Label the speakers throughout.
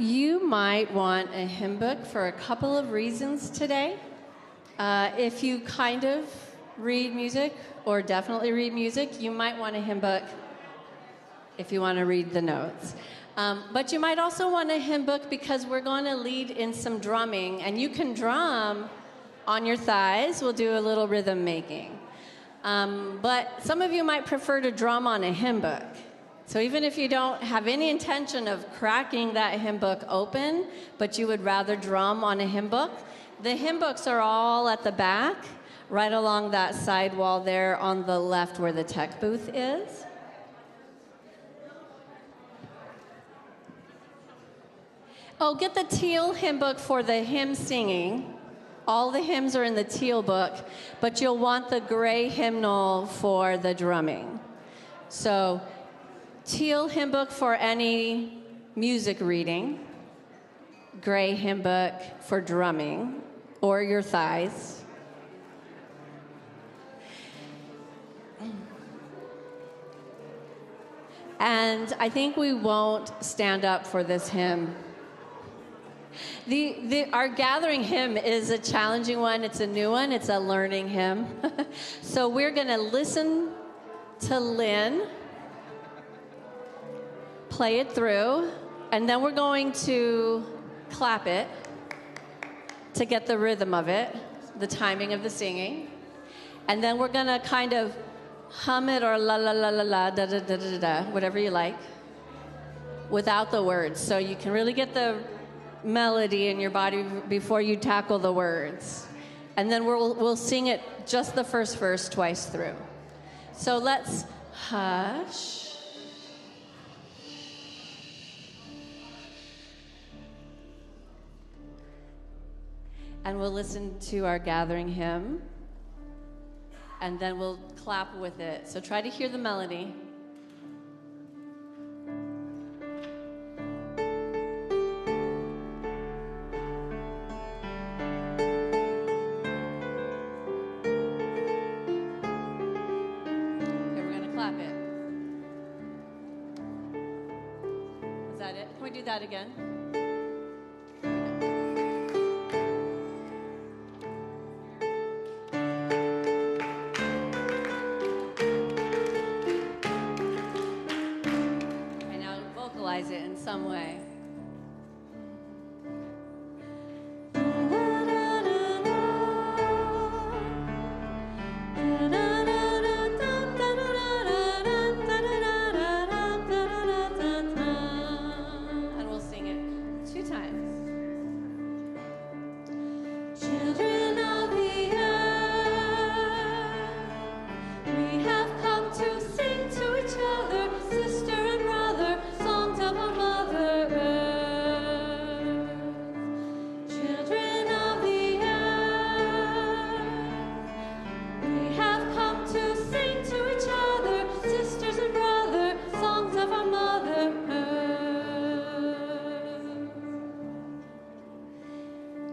Speaker 1: You might want a hymn book for a couple of reasons today. If you kind of read music, or definitely read music, you might want a hymn book if you want to read the notes. But you might also want a hymn book because we're going to lead in some drumming, and you can drum on your thighs. We'll do a little rhythm making. But some of you might prefer to drum on a hymn book. So even if you don't have any intention of cracking that hymn book open, but you would rather drum on a hymn book, the hymn books are all at the back, right along that side wall there on the left where the tech booth is. Oh, get the teal hymn book for the hymn singing. All the hymns are in the teal book, but you'll want the gray hymnal for the drumming. So, teal hymn book for any music reading, gray hymn book for drumming, or your thighs. And I think we won't stand up for this hymn. Our gathering hymn is a challenging one. It's a new one. It's a learning hymn. So we're going to listen to Lynn play it through, and then we're going to clap it to get the rhythm of it, the timing of the singing. And then we're going to kind of hum it or la la la la la da da da da da, whatever you like, without the words. So you can really get the melody in your body before you tackle the words. And then we'll sing it just the first verse twice through. So let's hush. And we'll listen to our gathering hymn, and then we'll clap with it. So try to hear the melody. Okay, we're going to clap it. Is that it? Can we do that again? It in some way. And we'll sing it 2 times. Children of the earth, we have come to sing to each other, sister and brother, songs of our Mother Earth. Children of the earth, we have come to sing to each other, sisters and brother, songs of our Mother Earth.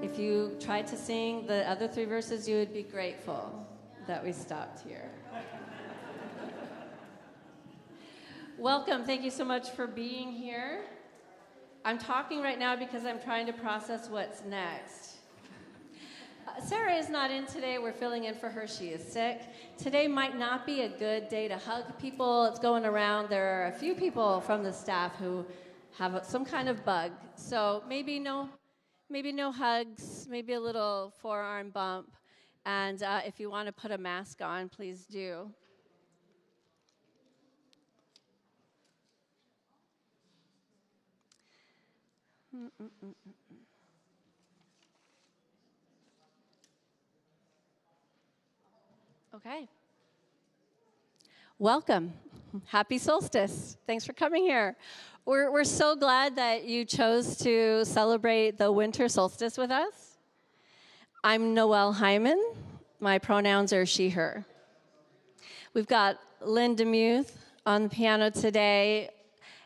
Speaker 1: If you tried to sing the other 3 verses, you would be grateful that we stopped here. Welcome. Thank you so much for being here. I'm talking right now because I'm trying to process what's next. Sarah is not in today. We're filling in for her. She is sick. Today might not be a good day to hug people. It's going around. There are a few people from the staff who have some kind of bug. So maybe no hugs, maybe a little forearm bump. And if you want to put a mask on, please do. Okay. Welcome. Happy Solstice. Thanks for coming here. We're so glad that you chose to celebrate the winter solstice with us. I'm Noelle Hyman. My pronouns are she, her. We've got Lynn Demuth on the piano today,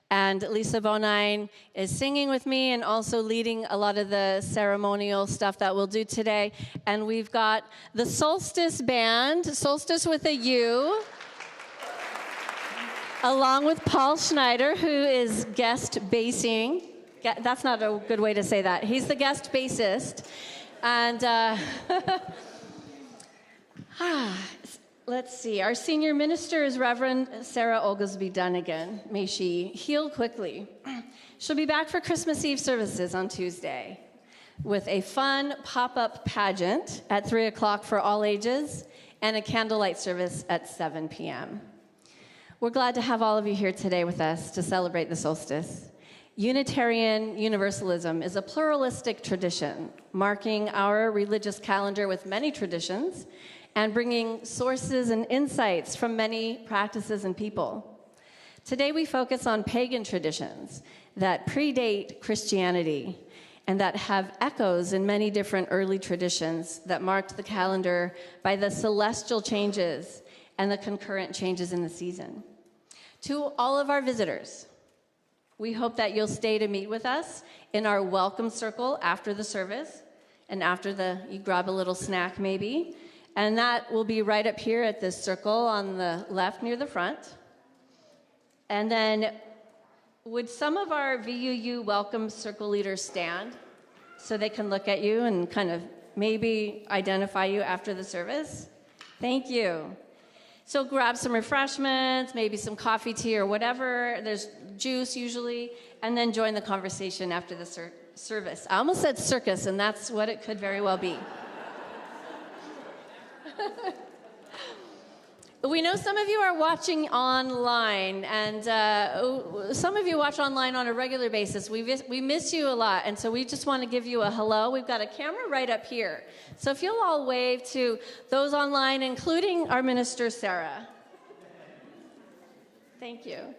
Speaker 1: and Lisa Bonine is singing with me and also leading a lot of the ceremonial stuff that we'll do today. And we've got the Solstice Band, Solstice with a U, along with Paul Schneider, who is guest bassing. That's not a good way to say that. He's the guest bassist. And let's see. Our senior minister is Reverend Sarah Oglesby Dunnigan. May she heal quickly. She'll be back for Christmas Eve services on Tuesday with a fun pop-up pageant at 3 o'clock for all ages and a candlelight service at 7 p.m. We're glad to have all of you here today with us to celebrate the solstice. Unitarian Universalism is a pluralistic tradition, marking our religious calendar with many traditions and bringing sources and insights from many practices and people. Today we focus on pagan traditions that predate Christianity and that have echoes in many different early traditions that marked the calendar by the celestial changes and the concurrent changes in the season. To all of our visitors, we hope that you'll stay to meet with us in our welcome circle after the service, and you grab a little snack maybe, and that will be right up here at this circle on the left near the front. And then would some of our VUU welcome circle leaders stand so they can look at you and kind of maybe identify you after the service? Thank you. So grab some refreshments, maybe some coffee, tea, or whatever. There's juice usually, and then join the conversation after the service. I almost said circus, and that's what it could very well be. We know some of you are watching online, and some of you watch online on a regular basis. We miss you a lot, and so we just want to give you a hello. We've got a camera right up here. So if you'll all wave to those online, including our minister, Sarah. Thank you.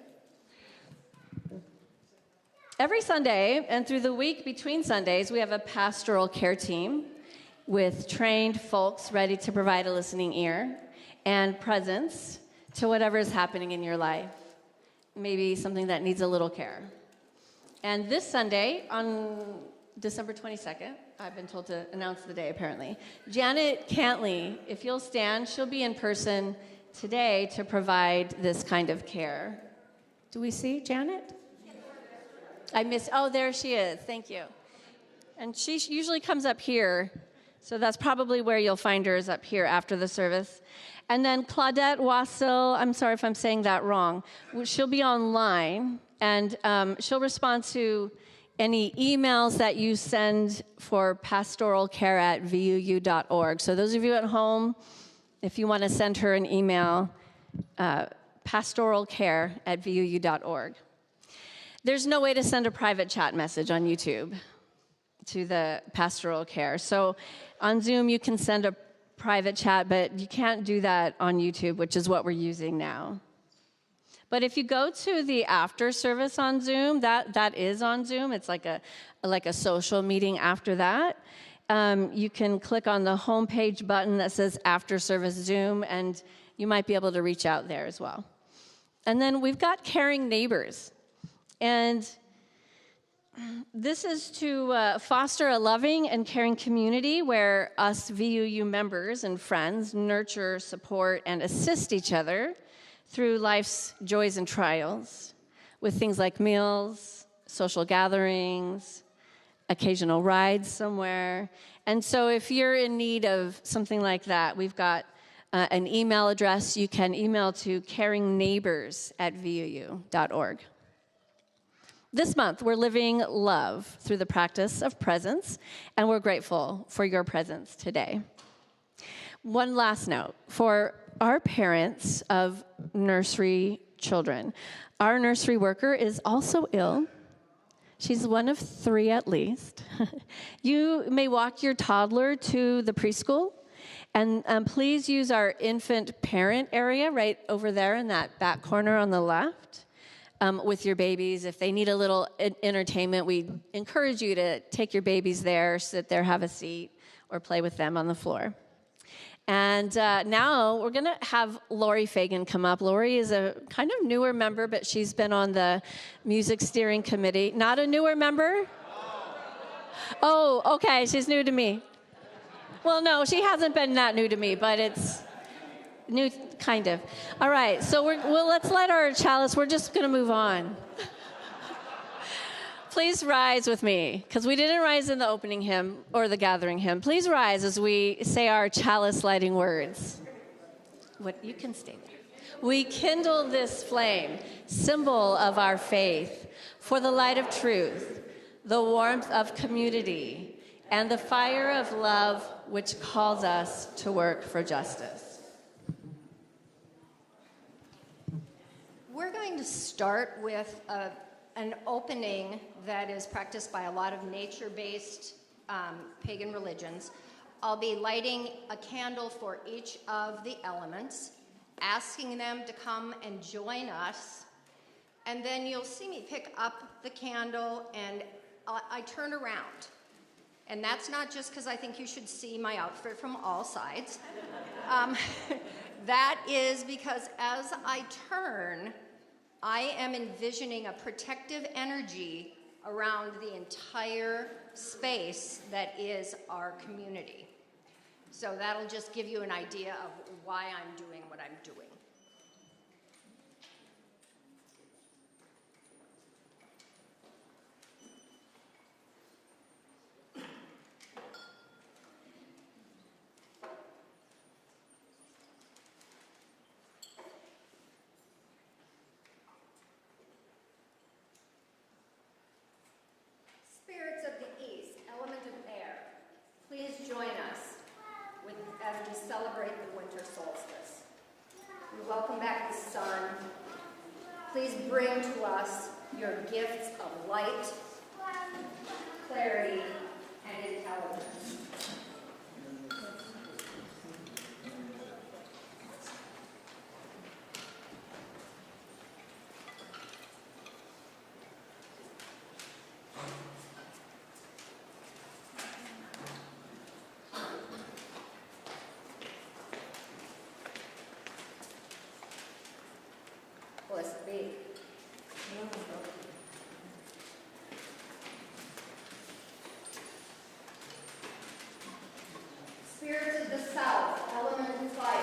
Speaker 1: Every Sunday, and through the week between Sundays, we have a pastoral care team with trained folks ready to provide a listening ear and presence to whatever is happening in your life, maybe something that needs a little care. And this Sunday, on December 22nd, I've been told to announce the day apparently, Janet Cantley, if you'll stand, she'll be in person today to provide this kind of care. Do we see Janet? Oh, there she is, thank you. And she usually comes up here, so that's probably where you'll find her, is up here after the service. And then Claudette Wassel, I'm sorry if I'm saying that wrong, she'll be online, and she'll respond to any emails that you send for pastoralcare@vuu.org. So those of you at home, if you want to send her an email, pastoralcare@vuu.org. There's no way to send a private chat message on YouTube to the pastoral care. So on Zoom, you can send a private chat, but you can't do that on YouTube, which is what we're using now. But if you go to the after service on Zoom, that is on Zoom. It's like a social meeting after that. You can click on the homepage button that says After Service Zoom, and you might be able to reach out there as well. And then we've got caring neighbors. And this is to foster a loving and caring community where us VUU members and friends nurture, support, and assist each other through life's joys and trials with things like meals, social gatherings, occasional rides somewhere. And so if you're in need of something like that, we've got an email address. You can email to caringneighbors@vuu.org. This month, we're living love through the practice of presence, and we're grateful for your presence today. One last note. For our parents of nursery children, our nursery worker is also ill. She's one of 3 at least. You may walk your toddler to the preschool, and please use our infant parent area right over there in that back corner on the left. With your babies. If they need a little entertainment, we encourage you to take your babies there, sit there, have a seat, or play with them on the floor. And now we're going to have Lori Fagan come up. Lori is a kind of newer member, but she's been on the music steering committee. Not a newer member? Oh, okay, she's new to me. Well, no, she hasn't been that new to me, but it's new, kind of. All right, so let's light our chalice. We're just going to move on. please rise with me, because we didn't rise in the opening hymn or the gathering hymn. Please rise as we say our chalice lighting words. You can stay there. We kindle this flame, symbol of our faith, for the light of truth, the warmth of community, and the fire of love which calls us to work for justice.
Speaker 2: We're going to start with an opening that is practiced by a lot of nature-based pagan religions. I'll be lighting a candle for each of the elements, asking them to come and join us, and then you'll see me pick up the candle and I turn around. And that's not just because I think you should see my outfit from all sides. That is because as I turn, I am envisioning a protective energy around the entire space that is our community. So that'll just give you an idea of why I'm doing what I'm doing. Spirits of the East, element of air, please join us as we celebrate the winter solstice. We welcome back the sun. Please bring to us your gifts of light, clarity, and intelligence. Blessed be. Spirits of the South, element of fire,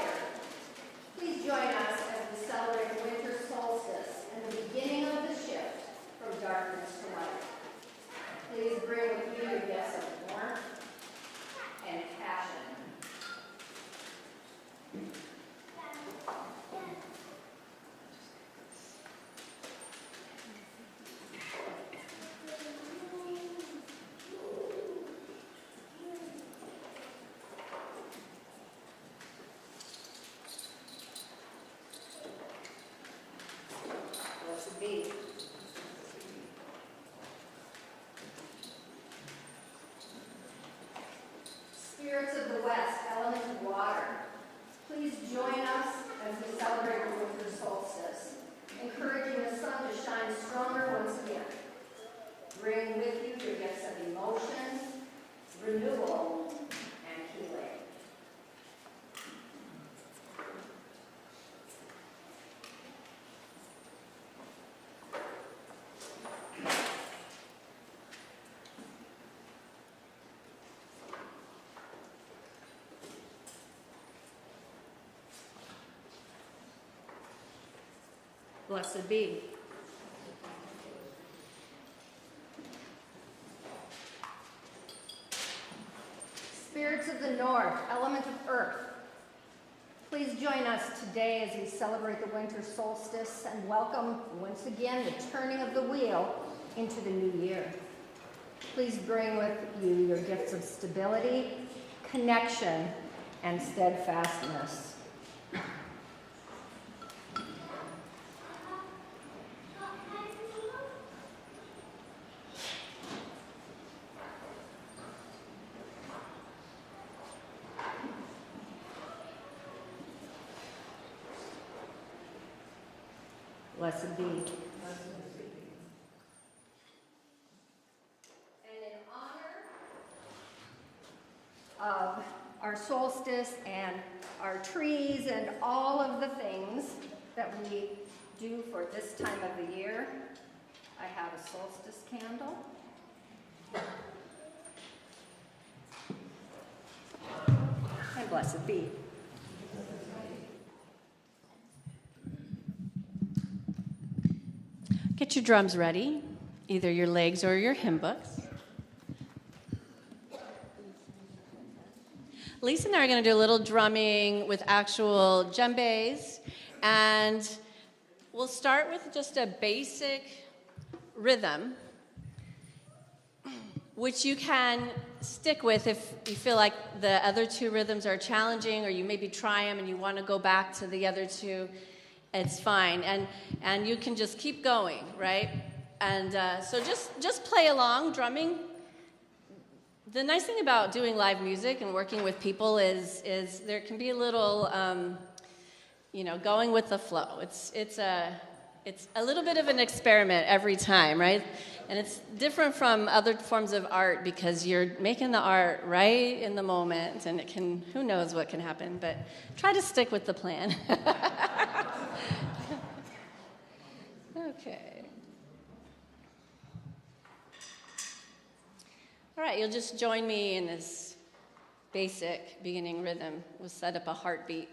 Speaker 2: please join us as we celebrate the winter solstice and the beginning of the shift from darkness to light. Please bring with you your gifts of warmth and passion. Blessed be. Spirits of the West, element of water, please join us as we celebrate the winter solstice, encouraging the sun to shine stronger once again. Bring with you your gifts of emotion, renewal, and healing. Blessed be. Spirits of the North, element of earth, please join us today as we celebrate the winter solstice and welcome once again the turning of the wheel into the new year. Please bring with you your gifts of stability, connection, and steadfastness. Blessed be. And in honor of our solstice and our trees and all of the things that we do for this time of the year, I have a solstice candle. And blessed be.
Speaker 1: Get your drums ready. either your legs or your hymn books. Lisa and I are going to do a little drumming with actual djembes, and we'll start with just a basic rhythm, which you can stick with if you feel like the other two rhythms are challenging, or you maybe try them and you want to go back to the other two. It's fine, and you can just keep going, right? And so just play along, drumming. The nice thing about doing live music and working with people is there can be a little, going with the flow. It's a little bit of an experiment every time, right? And it's different from other forms of art because you're making the art right in the moment, and who knows what can happen, but try to stick with the plan. Okay. All right, you'll just join me in this basic beginning rhythm. We'll set up a heartbeat.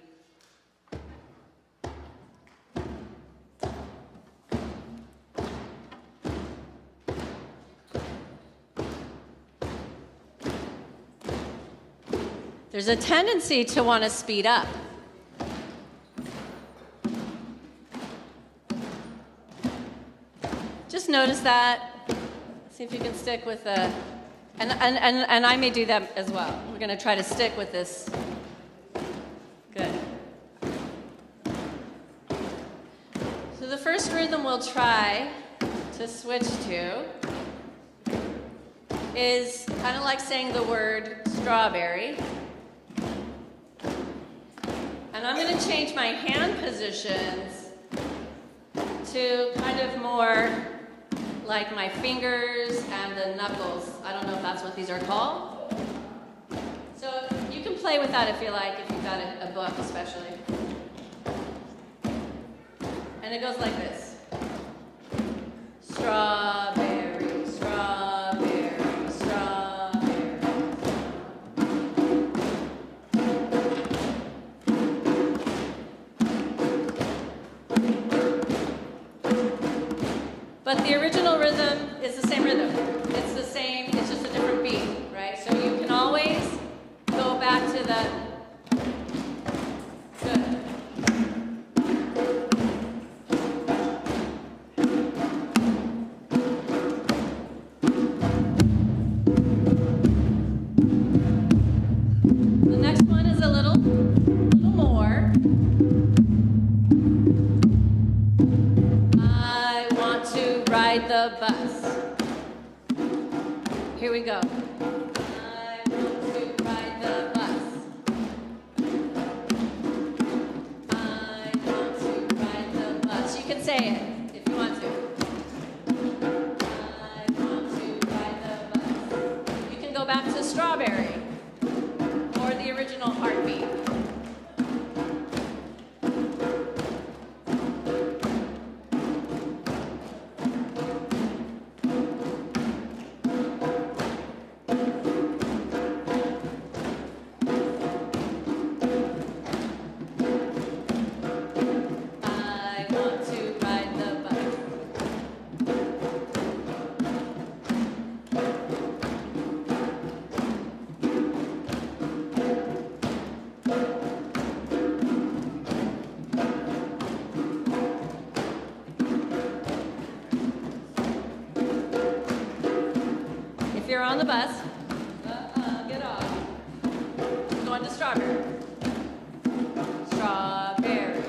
Speaker 1: There's a tendency to want to speed up. Just notice that. See if you can stick with the... And I may do that as well. We're going to try to stick with this. Good. So the first rhythm we'll try to switch to is kind of like saying the word strawberry. And I'm going to change my hand positions to kind of more like my fingers and the knuckles. I don't know if that's what these are called. So you can play with that if you like, if you've got a book especially. And it goes like this. Strawberry, strawberry, strawberry. But the original rhythm is the same rhythm. It's the same, it's just a different beat, right? So you can always go back to the... Good. The next one is a little more. I want to ride the bus. Here we go. I want to ride the bus. I want to ride the bus. You can say it if you want to. I want to ride the bus. You can go back to strawberry or the original heartbeat. I want to ride the bus. If you're on the bus, get off. Going to strawberry. Strawberry.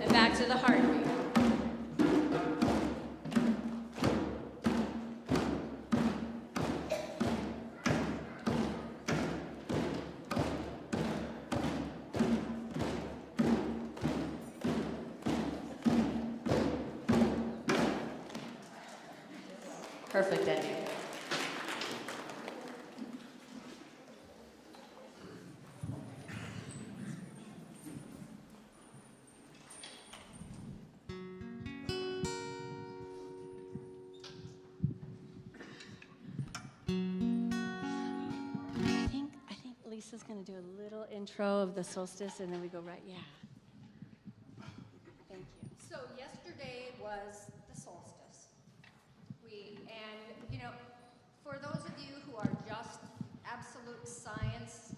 Speaker 1: And back to the heartbeat. Perfect ending. just going to do a little intro of the solstice, and then we go right, yeah. Thank you.
Speaker 2: So yesterday was the solstice. And for those of you who are just absolute science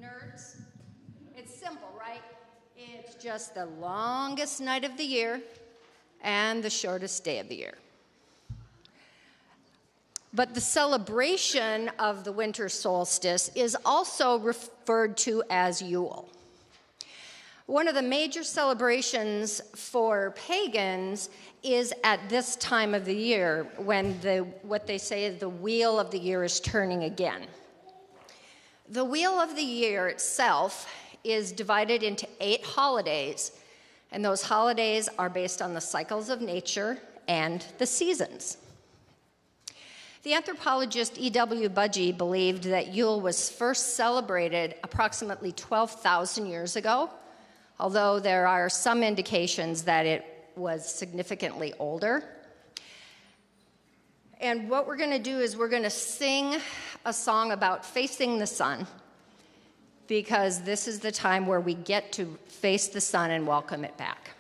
Speaker 2: nerds, it's simple, right? It's just the longest night of the year and the shortest day of the year. But the celebration of the winter solstice is also referred to as Yule. One of the major celebrations for pagans is at this time of the year when what they say is the wheel of the year is turning again. The wheel of the year itself is divided into 8 holidays, and those holidays are based on the cycles of nature and the seasons. The anthropologist E.W. Budgie believed that Yule was first celebrated approximately 12,000 years ago, although there are some indications that it was significantly older. And what we're going to do is we're going to sing a song about facing the sun, because this is the time where we get to face the sun and welcome it back.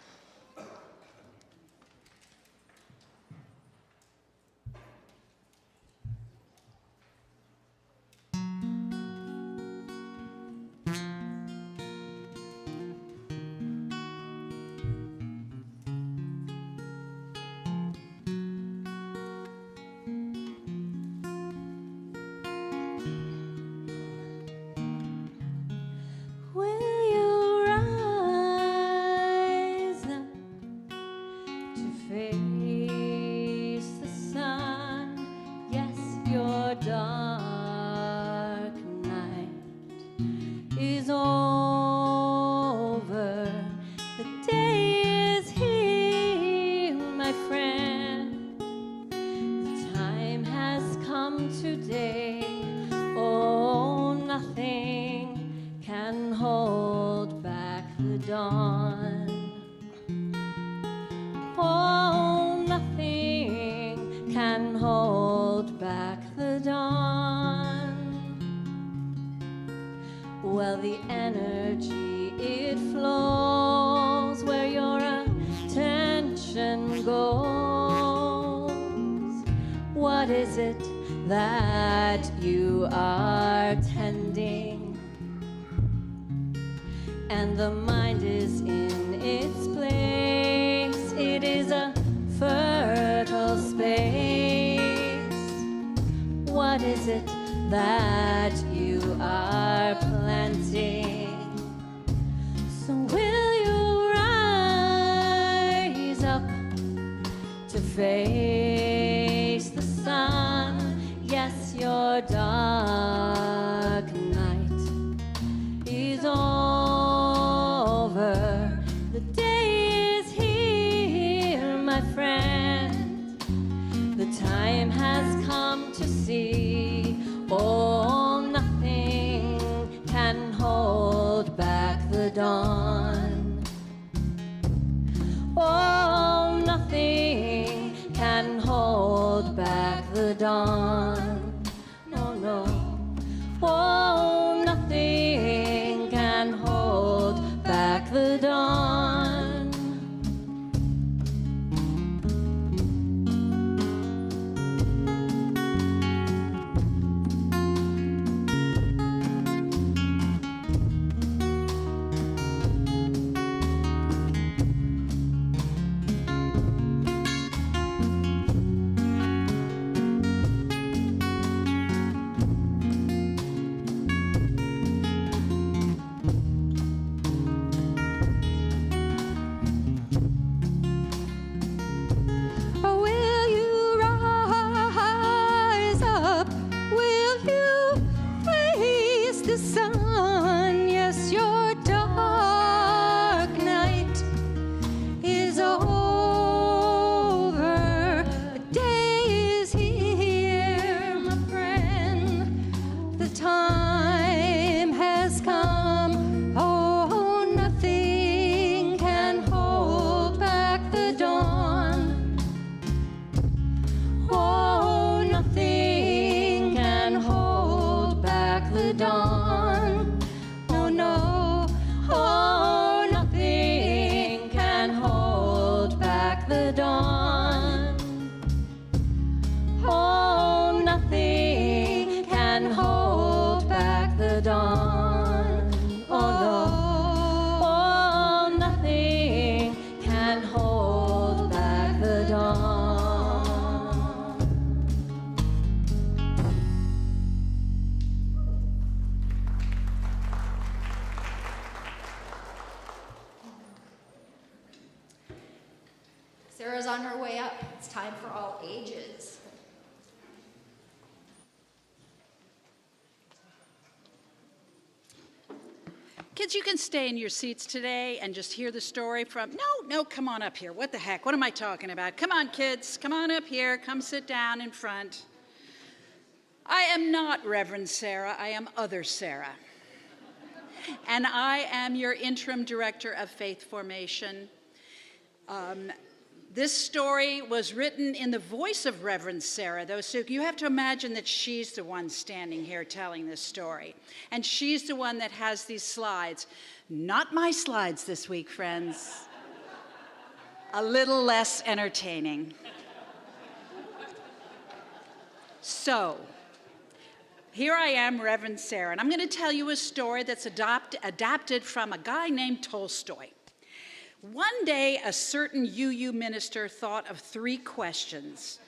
Speaker 1: Well, the energy, it flows where your attention goes. What is it that you are tending? And the mind is in its place. It is a fertile space. What is it that you are planting? So will you rise up to face the sun? Yes, your dark night is over. The day is here, my friend. The time has come to see. Oh, nothing can hold back the dawn. Oh, nothing can hold back the dawn. Oh, no. Oh, nothing can hold back the dawn.
Speaker 2: Sarah's on her way up. It's time for all ages.
Speaker 3: Kids, you can stay in your seats today and just hear the story from, no, come on up here. What the heck? What am I talking about? Come on, kids. Come on up here. Come sit down in front. I am not Reverend Sarah. I am Other Sarah. And I am your interim director of faith formation. This story was written in the voice of Reverend Sarah, though, so you have to imagine that she's the one standing here telling this story. And she's the one that has these slides. Not my slides this week, friends. A little less entertaining. So, here I am, Reverend Sarah, and I'm going to tell you a story that's adapted from a guy named Tolstoy. One day, a certain VUU minister thought of 3 questions.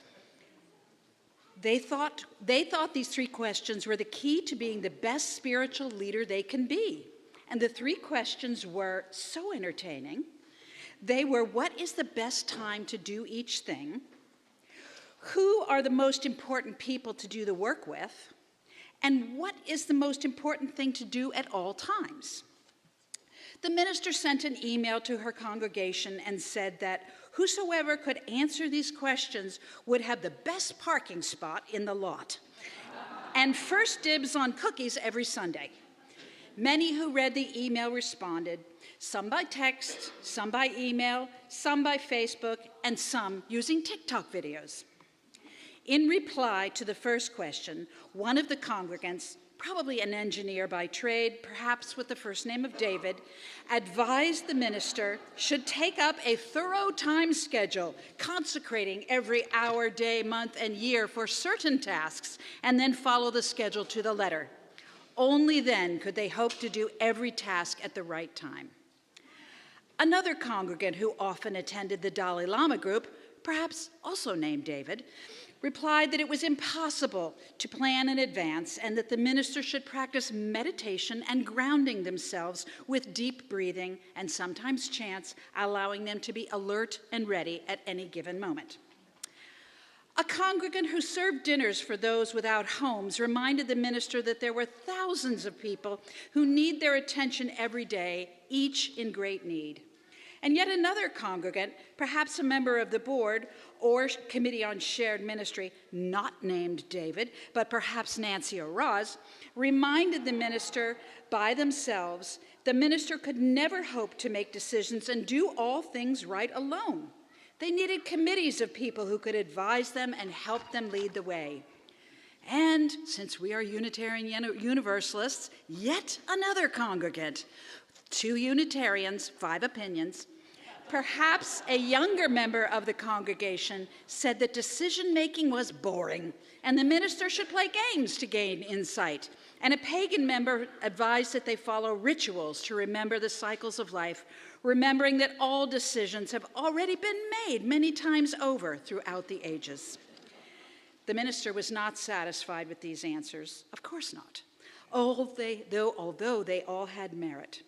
Speaker 3: They thought these 3 questions were the key to being the best spiritual leader they can be. And the 3 questions were so entertaining. They were, what is the best time to do each thing? Who are the most important people to do the work with? And what is the most important thing to do at all times? The minister sent an email to her congregation and said that whosoever could answer these questions would have the best parking spot in the lot and first dibs on cookies every Sunday. Many who read the email responded, some by text, some by email, some by Facebook, and some using TikTok videos. In reply to the first question, one of the congregants, probably an engineer by trade, perhaps with the first name of David, advised the minister should take up a thorough time schedule, consecrating every hour, day, month, and year for certain tasks, and then follow the schedule to the letter. Only then could they hope to do every task at the right time. Another congregant who often attended the Dalai Lama group, perhaps also named David, replied that it was impossible to plan in advance and that the minister should practice meditation and grounding themselves with deep breathing and sometimes chants, allowing them to be alert and ready at any given moment. A congregant who served dinners for those without homes reminded the minister that there were thousands of people who need their attention every day, each in great need. And yet another congregant, perhaps a member of the board or committee on shared ministry, not named David, but perhaps Nancy or Roz, reminded the minister by themselves the minister could never hope to make decisions and do all things right alone. They needed committees of people who could advise them and help them lead the way. And since we are Unitarian Universalists, yet another congregant, 2 Unitarians, 5 opinions. Perhaps a younger member of the congregation said that decision-making was boring and the minister should play games to gain insight. And a pagan member advised that they follow rituals to remember the cycles of life, remembering that all decisions have already been made many times over throughout the ages. The minister was not satisfied with these answers. Of course not, although they all had merit.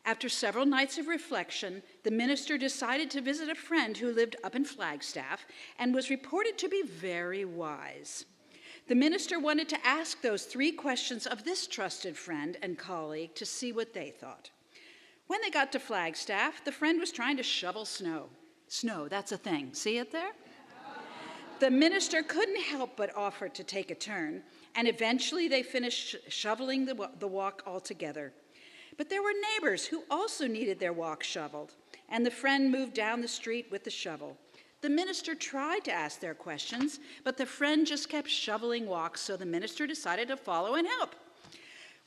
Speaker 3: After several nights of reflection, the minister decided to visit a friend who lived up in Flagstaff and was reported to be very wise. The minister wanted to ask those 3 questions of this trusted friend and colleague to see what they thought. When they got to Flagstaff, the friend was trying to shovel snow. Snow, that's a thing. See it there? The minister couldn't help but offer to take a turn, and eventually they finished shoveling the walk altogether. But there were neighbors who also needed their walk shoveled, and the friend moved down the street with the shovel. The minister tried to ask their questions, but the friend just kept shoveling walks, so the minister decided to follow and help.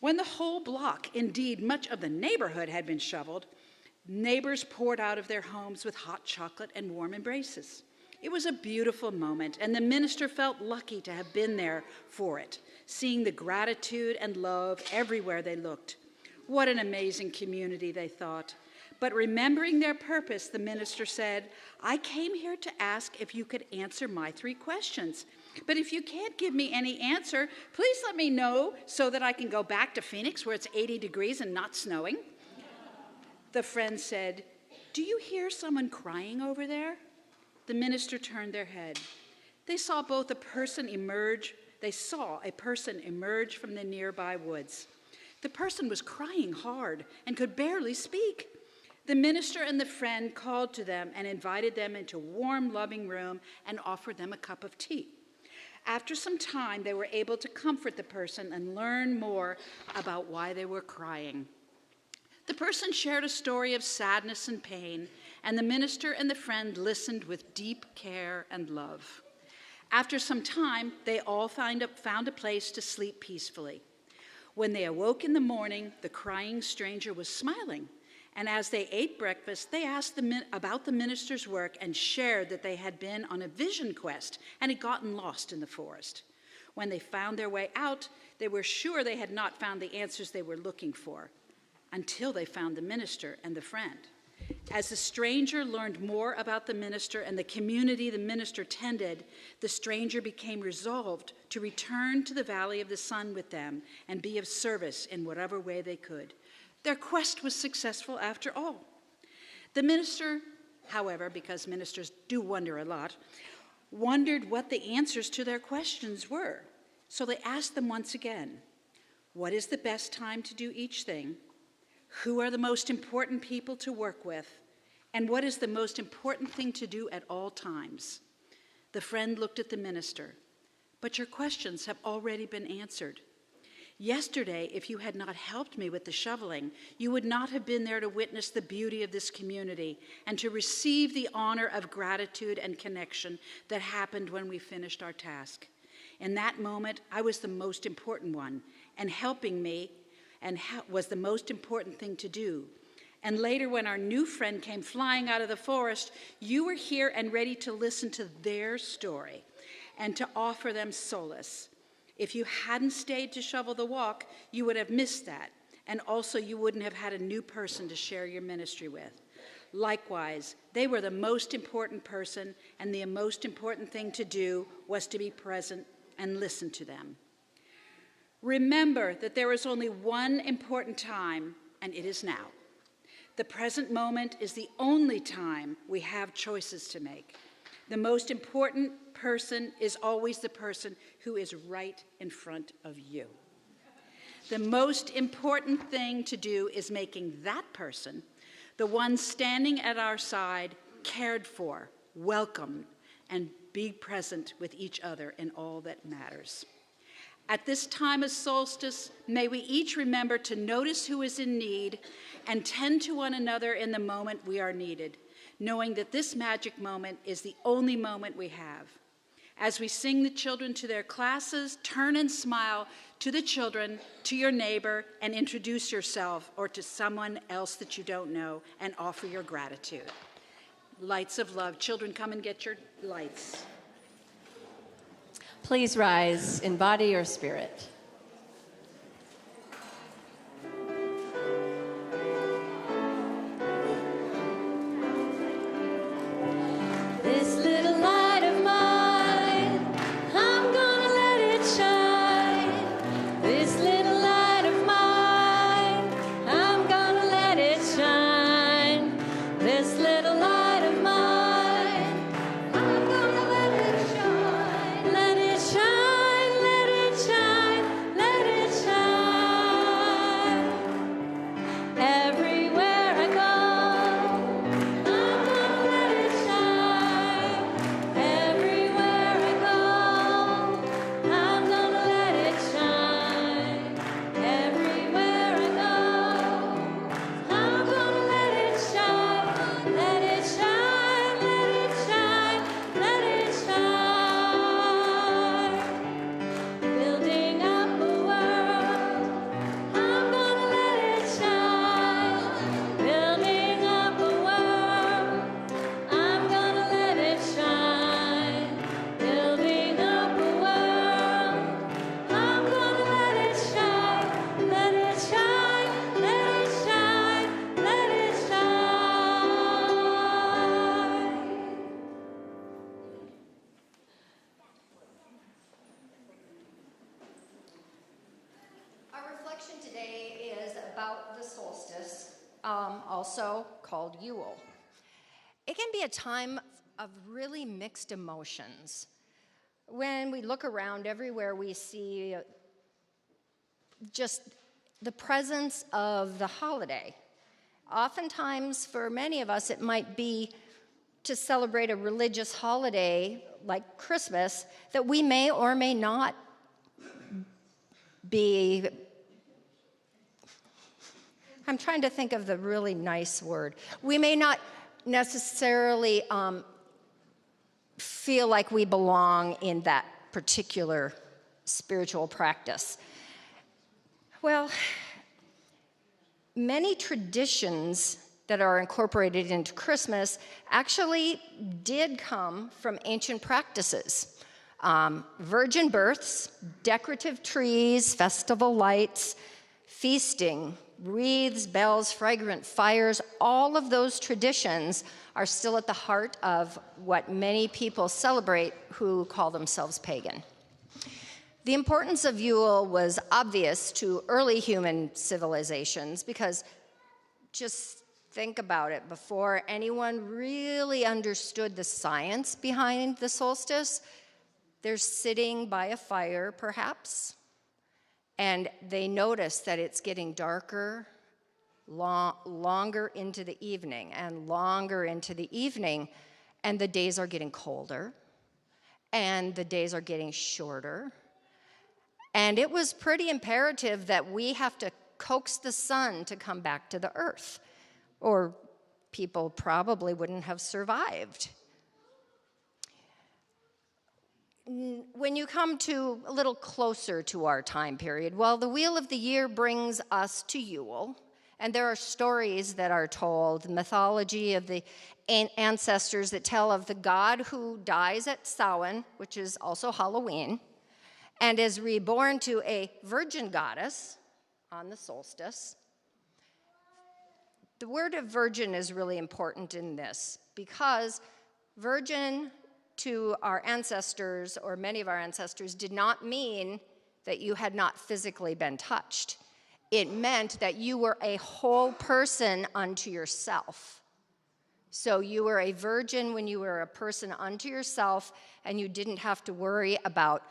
Speaker 3: When the whole block, indeed much of the neighborhood, had been shoveled, neighbors poured out of their homes with hot chocolate and warm embraces. It was a beautiful moment, and the minister felt lucky to have been there for it, seeing the gratitude and love everywhere they looked. What an amazing community, they thought. But remembering their purpose, the minister said, I came here to ask if you could answer my 3 questions. But if you can't give me any answer, please let me know so that I can go back to Phoenix where it's 80 degrees and not snowing. The friend said, do you hear someone crying over there? the minister turned their head. They saw a person emerge from the nearby woods. The person was crying hard and could barely speak. The minister and the friend called to them and invited them into a warm, loving room and offered them a cup of tea. After some time, they were able to comfort the person and learn more about why they were crying. The person shared a story of sadness and pain, and the minister and the friend listened with deep care and love. After some time, they all found a place to sleep peacefully. When they awoke in the morning, the crying stranger was smiling, and as they ate breakfast, they asked about the minister's work and shared that they had been on a vision quest and had gotten lost in the forest. When they found their way out, they were sure they had not found the answers they were looking for, until they found the minister and the friend. As the stranger learned more about the minister and the community the minister tended, the stranger became resolved to return to the Valley of the Sun with them and be of service in whatever way they could. Their quest was successful after all. The minister, however, because ministers do wonder a lot, wondered what the answers to their questions were. So they asked them once again, what is the best time to do each thing? Who are the most important people to work with? And what is the most important thing to do at all times? The friend looked at the minister. But your questions have already been answered. Yesterday, if you had not helped me with the shoveling, you would not have been there to witness the beauty of this community and to receive the honor of gratitude and connection that happened when we finished our task. In that moment, I was the most important one, and helping me was the most important thing to do. And later, when our new friend came flying out of the forest, you were here and ready to listen to their story and to offer them solace. If you hadn't stayed to shovel the walk, you would have missed that. And also, you wouldn't have had a new person to share your ministry with. Likewise, they were the most important person, and the most important thing to do was to be present and listen to them. Remember that there is only one important time, and it is now. The present moment is the only time we have choices to make. The most important person is always the person who is right in front of you. The most important thing to do is making that person, the one standing at our side, cared for, welcomed, and be present with each other in all that matters. At this time of solstice, may we each remember to notice who is in need and tend to one another in the moment we are needed, knowing that this magic moment is the only moment we have. As we sing the children to their classes, turn and smile to the children, to your neighbor, and introduce yourself or to someone else that you don't know and offer your gratitude. Lights of love. Children, come and get your lights.
Speaker 1: Please rise in body or spirit. This little light of mine, I'm gonna let it shine. This little light of mine, I'm gonna let it shine. This little light of mine, I'm gonna let it shine. Let it shine, let it shine, let it shine. Everywhere I go, I'm gonna let it shine. Everywhere I go, I'm gonna let it shine. Everywhere I go, I'm gonna let it shine. Let it shine, let it shine, let it shine. Building up a world, I'm gonna let it shine. Building up a world, I'm gonna let it shine. Building up a world, I'm gonna let it shine. Let it shine, let it shine, let it shine.
Speaker 2: Our reflection today is about the solstice, also called Yule. It can be a time of really mixed emotions. When we look around, everywhere we see just the presence of the holiday. Oftentimes, for many of us, it might be to celebrate a religious holiday like Christmas that we may or may not be. I'm trying to think of the really nice word. We may not necessarily feel like we belong in that particular spiritual practice. Well, many traditions that are incorporated into Christmas actually did come from ancient practices. Virgin births, decorative trees, festival lights, feasting, wreaths, bells, fragrant fires, all of those traditions are still at the heart of what many people celebrate who call themselves pagan. The importance of Yule was obvious to early human civilizations because just think about it, before anyone really understood the science behind the solstice, they're sitting by a fire perhaps, and they notice that it's getting darker, longer into the evening and longer into the evening, and the days are getting colder, and the days are getting shorter. And it was pretty imperative that we have to coax the sun to come back to the earth, or people probably wouldn't have survived. When you come to a little closer to our time period, well, the Wheel of the Year brings us to Yule, and there are stories that are told, the mythology of the ancestors that tell of the god who dies at Samhain, which is also Halloween, and is reborn to a virgin goddess on the solstice. The word of virgin is really important in this because virgin to our ancestors, or many of our ancestors, did not mean that you had not physically been touched. It meant that you were a whole person unto yourself. So you were a virgin when you were a person unto yourself, and you didn't have to worry about,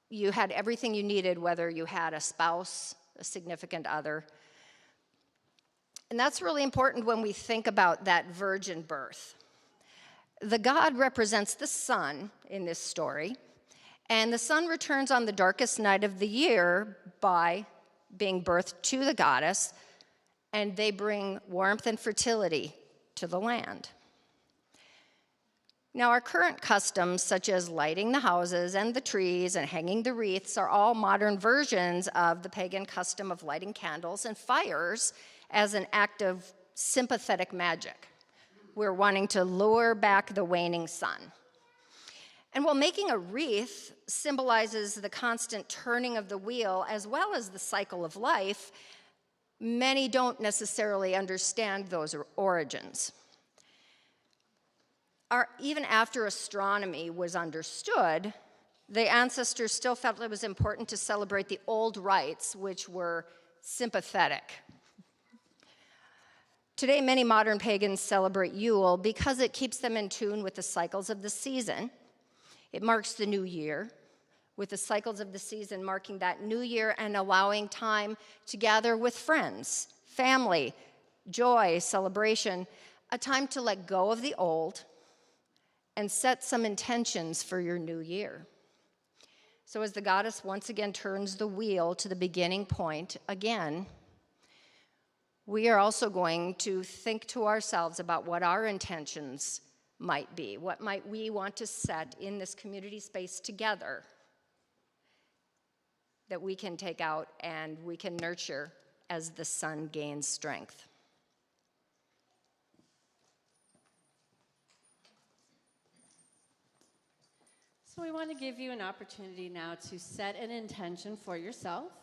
Speaker 2: you had everything you needed, whether you had a spouse, a significant other. And that's really important when we think about that virgin birth. The god represents the sun in this story, and the sun returns on the darkest night of the year by being birthed to the goddess, and they bring warmth and fertility to the land. Now, our current customs, such as lighting the houses and the trees and hanging the wreaths, are all modern versions of the pagan custom of lighting candles and fires as an act of sympathetic magic. We're wanting to lure back the waning sun. And while making a wreath symbolizes the constant turning of the wheel as well as the cycle of life, many don't necessarily understand those origins. Even after astronomy was understood, the ancestors still felt it was important to celebrate the old rites, which were sympathetic. Today, many modern pagans celebrate Yule because it keeps them in tune with the cycles of the season. It marks the new year, with the cycles of the season marking that new year and allowing time to gather with friends, family, joy, celebration, a time to let go of the old and set some intentions for your new year. So as the goddess once again turns the wheel to the beginning point again, we are also going to think to ourselves about what our intentions might be. What might we want to set in this community space together that we can take out and we can nurture as the sun gains strength?
Speaker 1: So we want to give you an opportunity now to set an intention for yourself.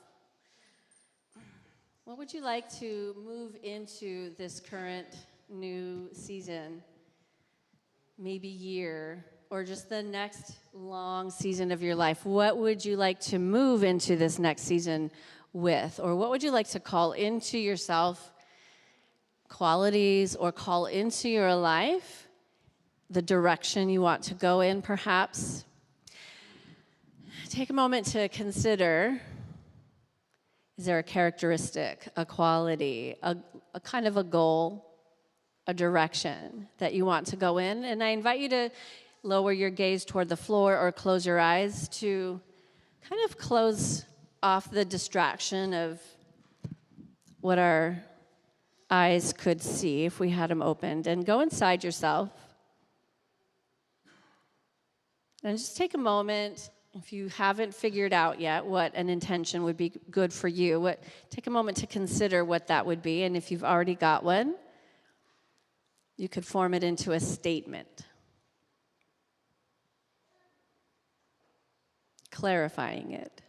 Speaker 1: What would you like to move into this current new season, maybe year, or just the next long season of your life? What would you like to move into this next season with? Or what would you like to call into yourself, qualities, or call into your life the direction you want to go in, perhaps. Take a moment to consider, is there a characteristic, a quality, a kind of a goal, a direction that you want to go in? And I invite you to lower your gaze toward the floor or close your eyes to kind of close off the distraction of what our eyes could see if we had them opened, and go inside yourself. And just take a moment, if you haven't figured out yet what an intention would be good for you, take a moment to consider what that would be, and if you've already got one, you could form it into a statement, clarifying it.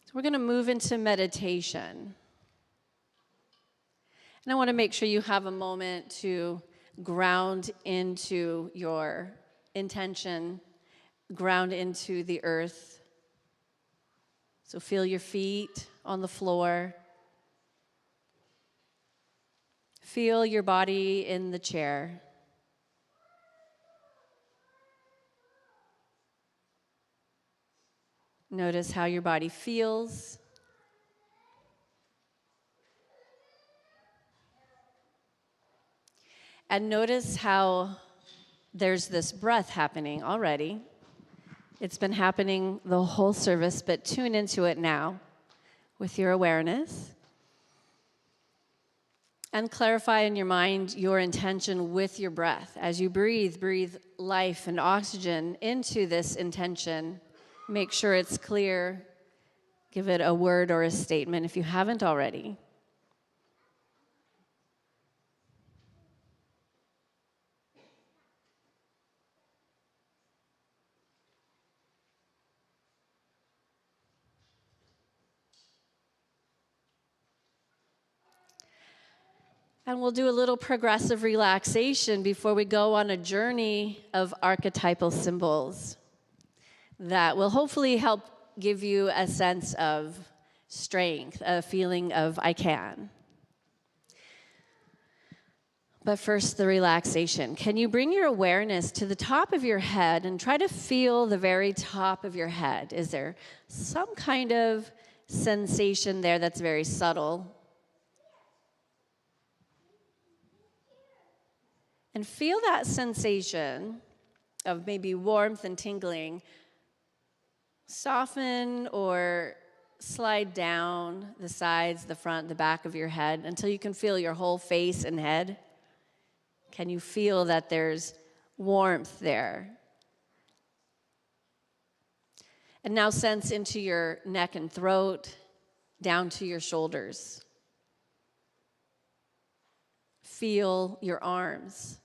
Speaker 1: So we're going to move into meditation. And I want to make sure you have a moment to ground into your intention, ground into the earth. So feel your feet on the floor. Feel your body in the chair. Notice how your body feels. And notice how there's this breath happening already. It's been happening the whole service, but tune into it now with your awareness. And clarify in your mind your intention with your breath. As you breathe, breathe life and oxygen into this intention. Make sure it's clear. Give it a word or a statement if you haven't already. And we'll do a little progressive relaxation before we go on a journey of archetypal symbols that will hopefully help give you a sense of strength, a feeling of I can. But first, the relaxation. Can you bring your awareness to the top of your head and try to feel the very top of your head? Is there some kind of sensation there that's very subtle? And feel that sensation of maybe warmth and tingling soften or slide down the sides, the front, the back of your head until you can feel your whole face and head. Can you feel that there's warmth there? And now sense into your neck and throat, down to your shoulders. Feel your arms,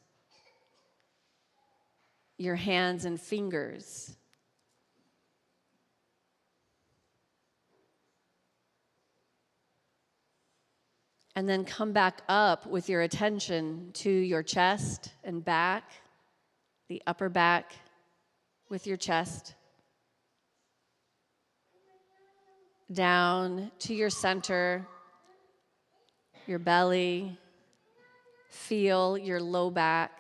Speaker 1: your hands and fingers. And then come back up with your attention to your chest and back, the upper back with your chest. Down to your center, your belly. Feel your low back.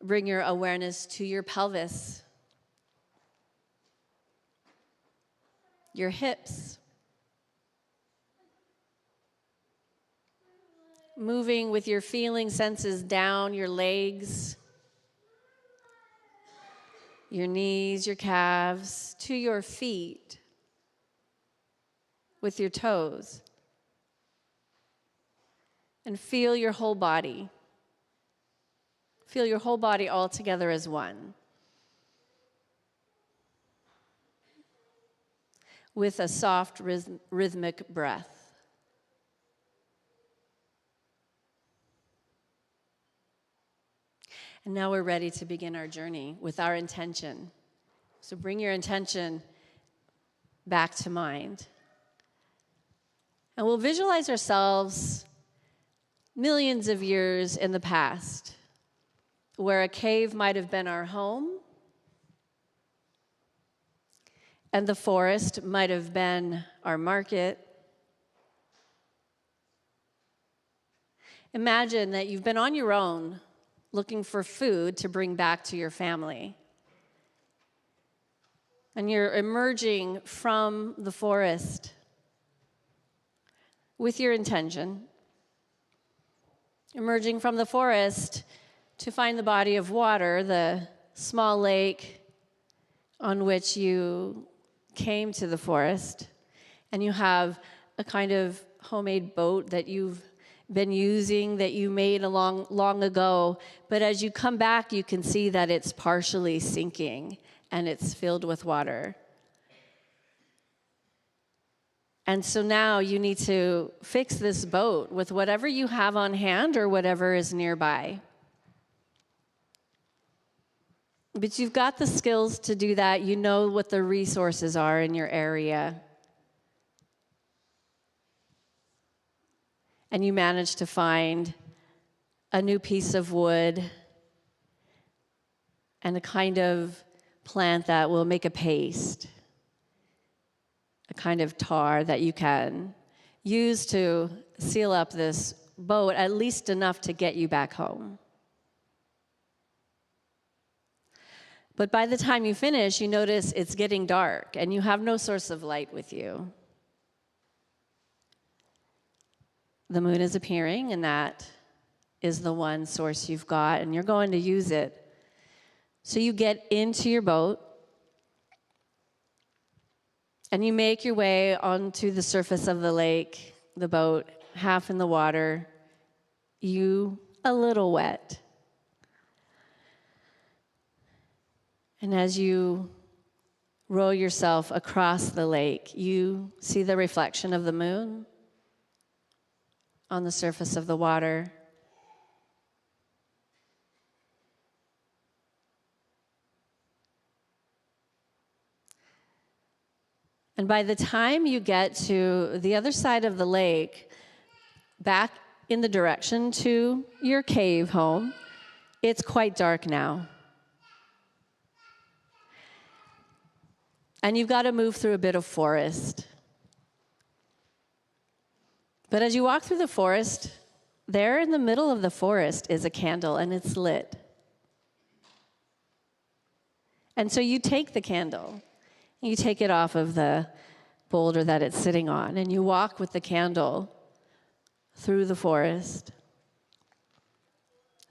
Speaker 1: Bring your awareness to your pelvis, your hips. Moving with your feeling senses down your legs, your knees, your calves, to your feet with your toes. And feel your whole body. Feel your whole body all together as one. With a soft rhythmic breath. And now we're ready to begin our journey with our intention. So bring your intention back to mind. And we'll visualize ourselves millions of years in the past, where a cave might have been our home, and the forest might have been our market, Imagine that you've been on your own looking for food to bring back to your family. And you're emerging from the forest with your intention, emerging from the forest to find the body of water, the small lake on which you came to the forest, and you have a kind of homemade boat that you've been using that you made long ago, but as you come back, you can see that it's partially sinking and it's filled with water. And so now you need to fix this boat with whatever you have on hand or whatever is nearby. But you've got the skills to do that. You know what the resources are in your area. And you manage to find a new piece of wood and a kind of plant that will make a paste, a kind of tar that you can use to seal up this boat, at least enough to get you back home. But by the time you finish, you notice it's getting dark and you have no source of light with you. The moon is appearing, and that is the one source you've got, and you're going to use it. So you get into your boat, and you make your way onto the surface of the lake, the boat half in the water, you a little wet. And as you row yourself across the lake, you see the reflection of the moon on the surface of the water. And by the time you get to the other side of the lake, back in the direction to your cave home, it's quite dark now. And you've got to move through a bit of forest. But as you walk through the forest, there in the middle of the forest is a candle, and it's lit. And so you take the candle, and you take it off of the boulder that it's sitting on, and you walk with the candle through the forest,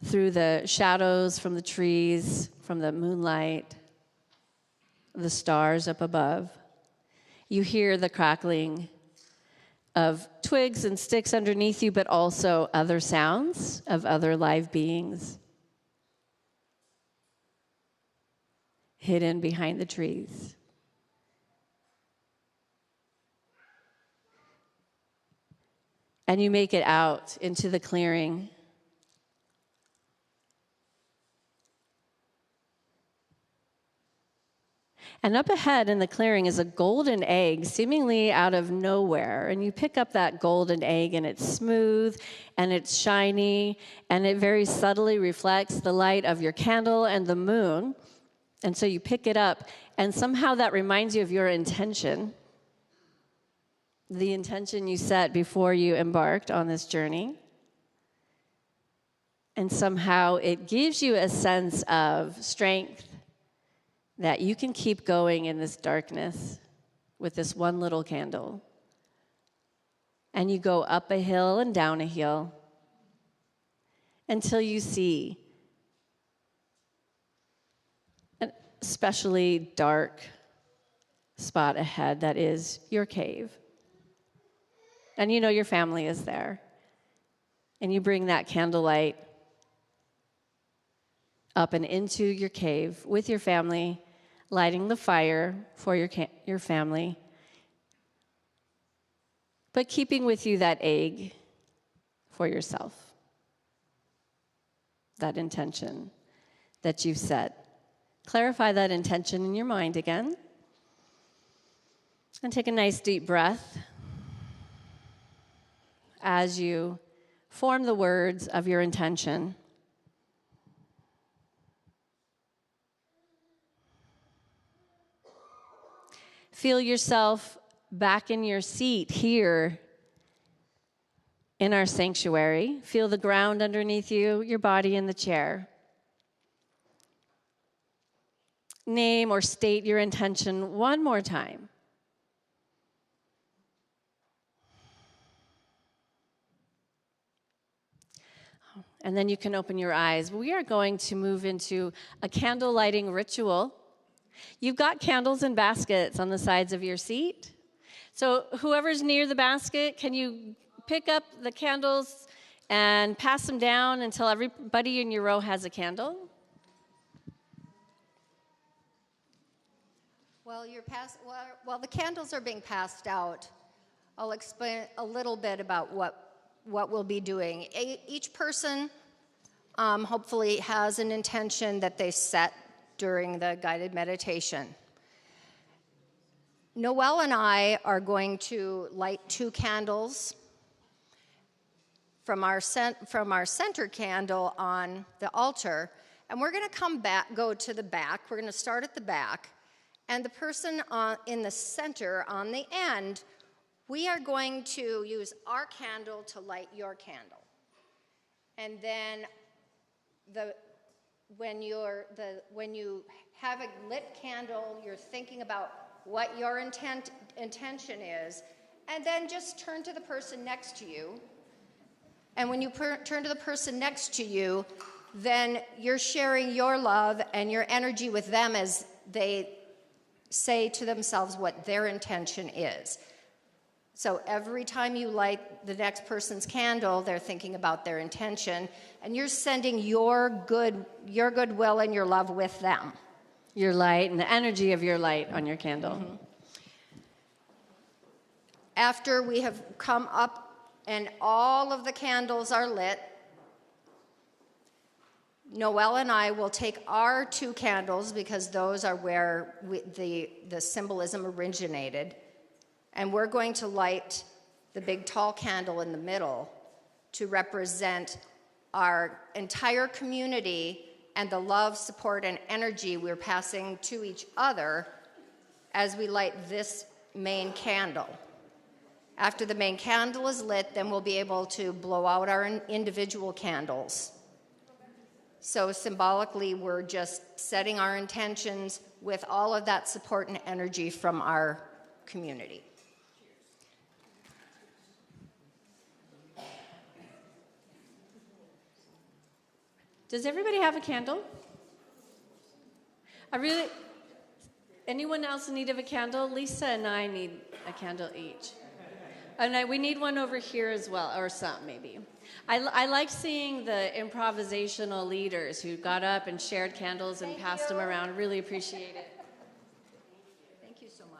Speaker 1: through the shadows from the trees, from the moonlight, the stars up above. You hear the crackling of twigs and sticks underneath you, but also other sounds of other live beings hidden behind the trees. And you make it out into the clearing. And up ahead in the clearing is a golden egg, seemingly out of nowhere. And you pick up that golden egg, and it's smooth, and it's shiny, and it very subtly reflects the light of your candle and the moon. And so you pick it up, and somehow that reminds you of your intention, the intention you set before you embarked on this journey. And somehow it gives you a sense of strength, that you can keep going in this darkness with this one little candle. And you go up a hill and down a hill until you see an especially dark spot ahead that is your cave. And you know your family is there. And you bring that candlelight up and into your cave with your family, lighting the fire for your family, but keeping with you that egg for yourself, that intention that you've set. Clarify that intention in your mind again, and take a nice deep breath as you form the words of your intention. Feel yourself back in your seat here in our sanctuary. Feel the ground underneath you, your body in the chair. Name or state your intention one more time. And then you can open your eyes. We are going to move into a candle lighting ritual. You've got candles and baskets on the sides of your seat. So whoever's near the basket, can you pick up the candles and pass them down until everybody in your row has a candle?
Speaker 2: While the candles are being passed out, I'll explain a little bit about what we'll be doing. Each person hopefully has an intention that they set during the guided meditation. Noelle and I are going to light 2 candles from our center candle on the altar, and we're going to go to the back. We're going to start at the back, and the person in the center on the end, we are going to use our candle to light your candle. And then when you have a lit candle, you're thinking about what your intention is, and then just turn to the person next to you. And when you turn to the person next to you, then you're sharing your love and your energy with them as they say to themselves what their intention is. So every time you light the next person's candle, they're thinking about their intention, and you're sending your goodwill and your love with them.
Speaker 1: Your light and the energy of your light on your candle.
Speaker 2: Mm-hmm. After we have come up and all of the candles are lit, Noelle and I will take our 2 candles, because those are where the symbolism originated, and we're going to light the big tall candle in the middle to represent our entire community and the love, support, and energy we're passing to each other as we light this main candle. After the main candle is lit, then we'll be able to blow out our individual candles. So symbolically, we're just setting our intentions with all of that support and energy from our community.
Speaker 1: Does everybody have a candle? Anyone else in need of a candle? Lisa and I need a candle each. And we need one over here as well, or some maybe. I like seeing the improvisational leaders who got up and shared candles and passed them around. Really appreciate it.
Speaker 2: Thank you so much.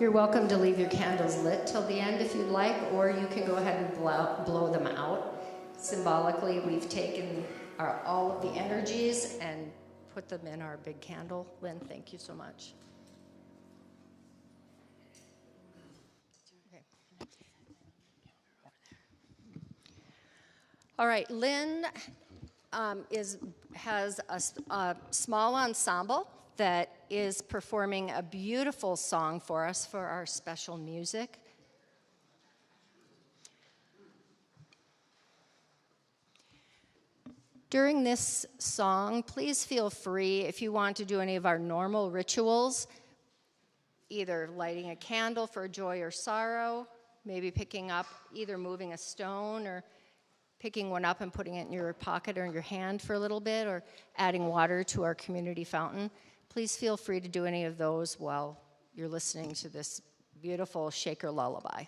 Speaker 2: You're welcome to leave your candles lit till the end if you'd like, or you can go ahead and blow them out. Symbolically, we've taken all of the energies and put them in our big candle. Lynn, thank you so much. Okay. All right, Lynn has a small ensemble that is performing a beautiful song for us for our special music. During this song, please feel free, if you want to do any of our normal rituals, either lighting a candle for joy or sorrow, maybe picking up, either moving a stone or picking one up and putting it in your pocket or in your hand for a little bit, or adding water to our community fountain. Please feel free to do any of those while you're listening to this beautiful Shaker lullaby.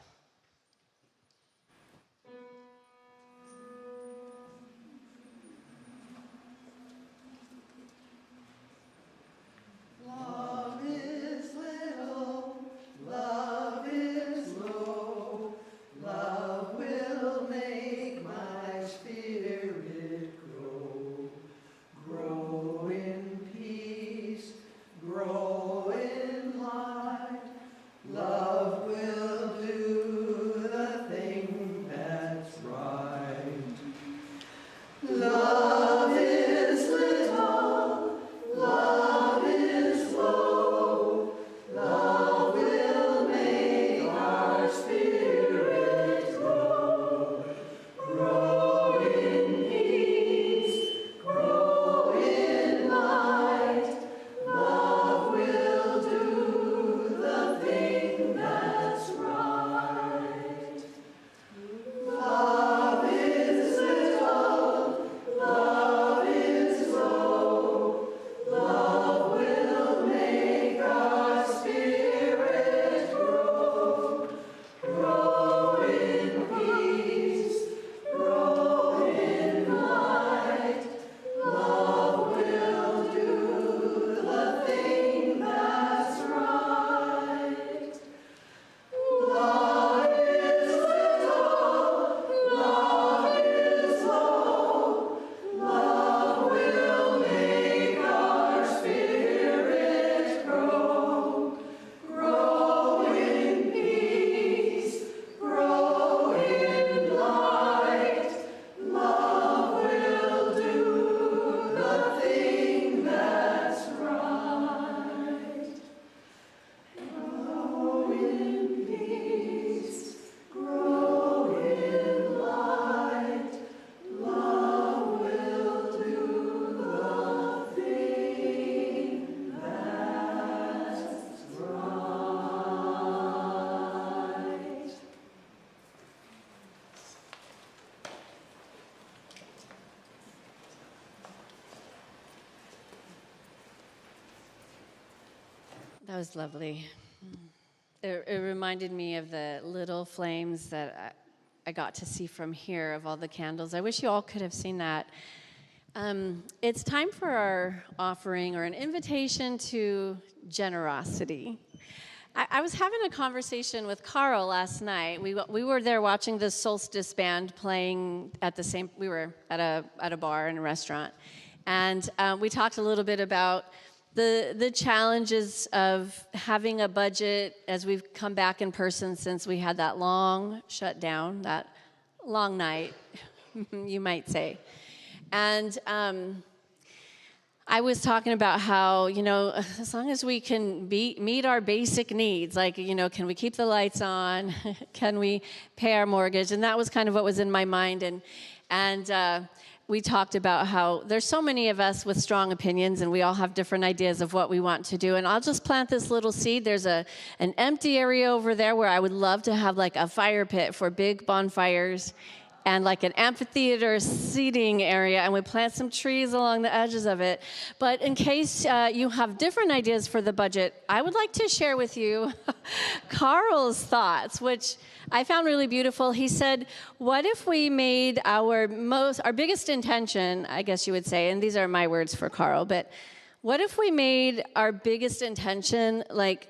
Speaker 2: That was lovely. It reminded me of the little flames that I got to see from here of all the candles. I wish you all could have seen that. It's time for our offering or an invitation to generosity. I was having a conversation with Carl last night. We were there watching the Solstice band playing at the same. We were at a bar and a restaurant, and we talked a little bit about the challenges of having a budget as we've come back in person since we had that long shutdown, that long night, you might say. And I was talking about how, as long as we can meet our basic needs, like, can we keep the lights on? Can we pay our mortgage? And that was kind of what was in my mind. And we talked about how there's so many of us with strong opinions, and we all have different ideas of what we want to do. And I'll just plant this little seed. There's an empty area over there where I would love to have like a fire pit for big bonfires, and like an amphitheater seating area, and we plant some trees along the edges of it. But in case you have different ideas for the budget, I would like to share with you Carl's thoughts, which I found really beautiful. He said, what if we made our biggest intention, I guess you would say, and these are my words for Carl, but what if we made our biggest intention like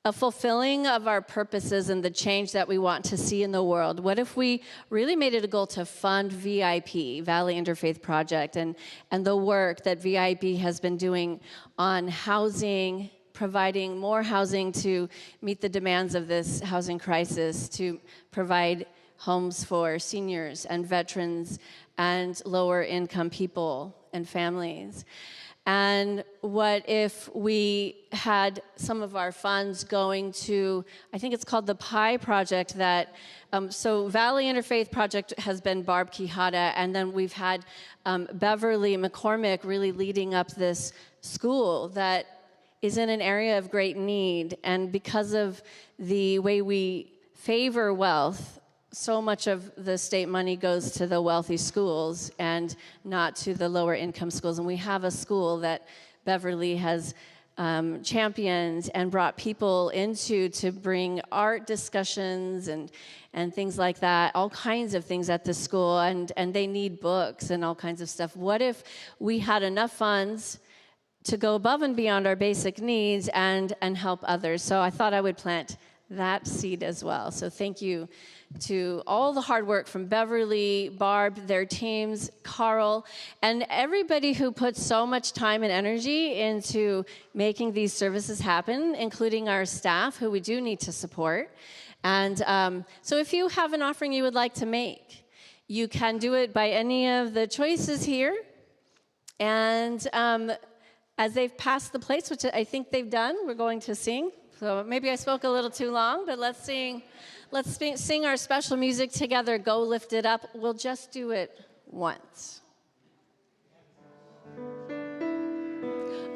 Speaker 1: a fulfilling of our purposes and the change that we want to see in the world, what if we really made it a goal to fund VIP, Valley Interfaith Project, and the work that VIP has been doing on housing, providing more housing to meet the demands of this housing crisis, to provide homes for seniors and veterans and lower income people and families. And what if we had some of our funds going to, I think it's called the PI Project, that, so Valley Interfaith Project has been Barb Quijada, and then we've had Beverly McCormick really leading up this school that is in an area of great need. And because of the way we favor wealth, so much of the state money goes to the wealthy schools and not to the lower income schools. And we have a school that Beverly has championed and brought people into to bring art discussions and things like that, all kinds of things at the school, and they need books and all kinds of stuff. What if we had enough funds to go above and beyond our basic needs and help others? So I thought I would plant that seed as well. So thank you to all the hard work from Beverly, Barb, their teams, Carl, and everybody who puts so much time and energy into making these services happen, including our staff, who we do need to support. And so if you have an offering you would like to make, you can do it by any of the choices here. And as they've passed the plates, which I think they've done, we're going to sing. So maybe I spoke a little too long, but let's sing our special music together, Go Lift It Up. We'll just do it once.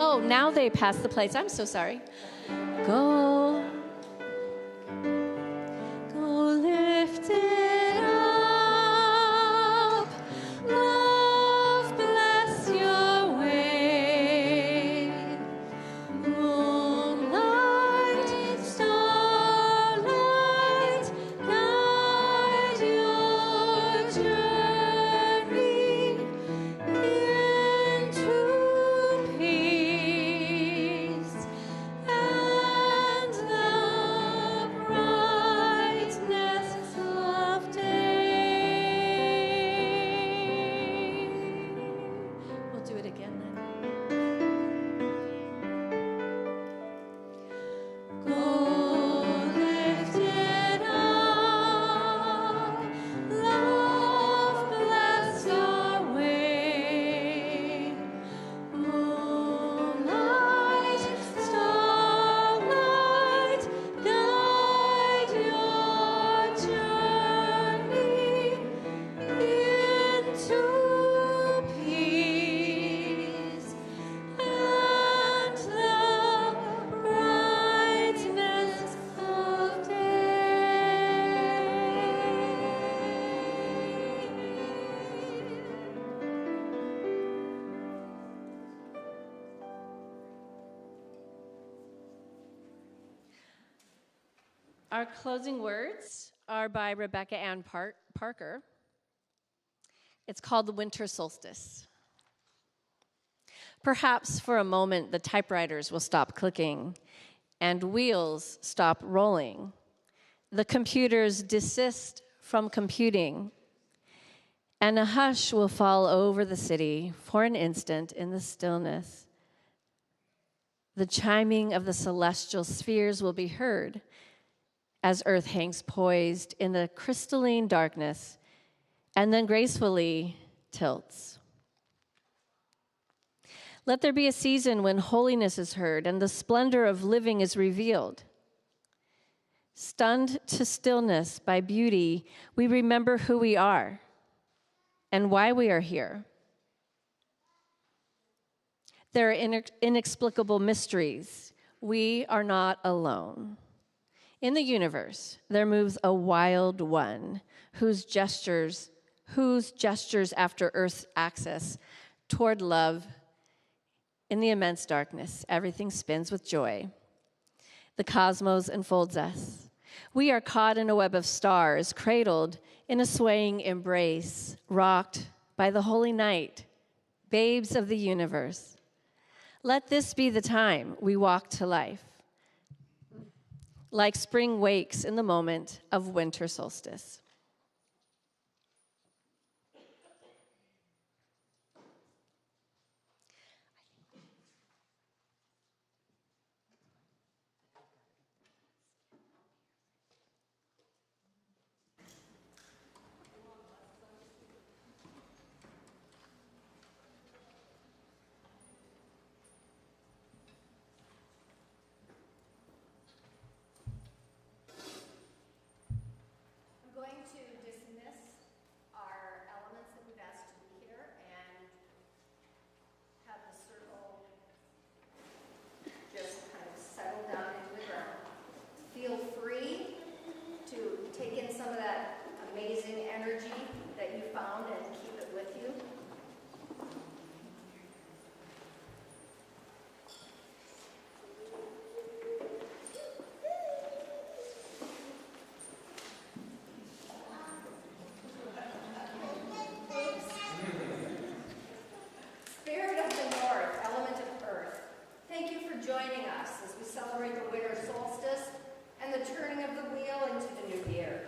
Speaker 1: Oh, now they passed the plates. I'm so sorry. Go lift it up. Love bless your way. Moonlight, starlight, guide your journey into peace and the brightness of day. We'll do it again then. Go lift it up, love bless our way. Moonlight, starlight, guide your journey into peace and the brightness of day. Our closing words are by Rebecca Ann Parker. It's called The Winter Solstice. Perhaps for a moment the typewriters will stop clicking and wheels stop rolling. The computers desist from computing, and a hush will fall over the city for an instant in the stillness. The chiming of the celestial spheres will be heard as Earth hangs poised in the crystalline darkness and then gracefully tilts. Let there be a season when holiness is heard and the splendor of living is revealed. Stunned to stillness by beauty, we remember who we are and why we are here. There are inexplicable mysteries. We are not alone. In the universe, there moves a wild one whose gestures after Earth's axis toward love. In the immense darkness, everything spins with joy. The cosmos enfolds us. We are caught in a web of stars, cradled in a swaying embrace, rocked by the holy night, babes of the universe. Let this be the time we walk to life. like spring wakes in the moment of winter solstice.
Speaker 2: Joining us as we celebrate the winter solstice and the turning of the wheel into the new year.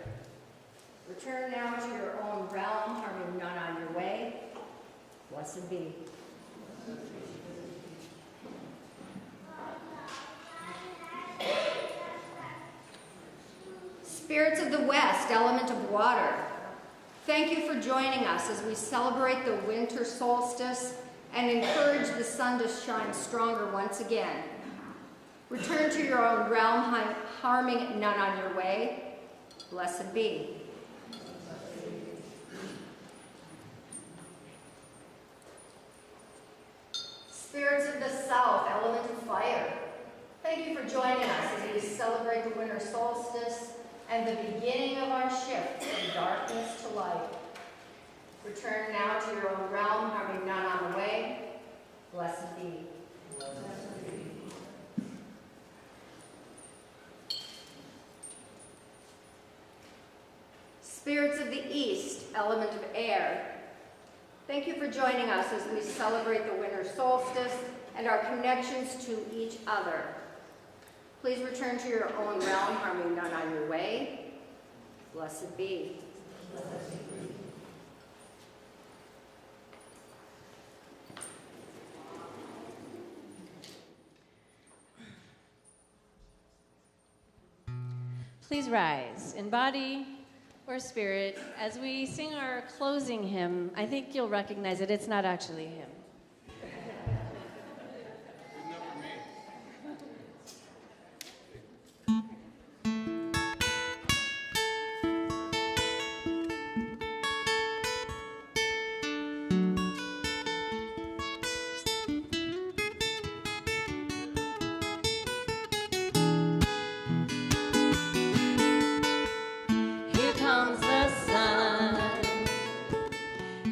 Speaker 2: Return now to your own realm, harming none on your way. Blessed be. Spirits of the West, element of water, thank you for joining us as we celebrate the winter solstice and encourage the sun to shine stronger once again. Return to your own realm, harming none on your way. Blessed be. Spirits of the South, element of fire, thank you for joining us as we celebrate the winter solstice and the beginning of our shift from darkness to light. Return now to your own realm, harming none on the way. Blessed be. Blessed be. Spirits of the East, element of air, thank you for joining us as we celebrate the winter solstice and our connections to each other. Please return to your own realm, harming none on your way. Blessed be. Blessed be.
Speaker 1: Please rise in body or spirit as we sing our closing hymn. I think you'll recognize it. It's not actually a hymn.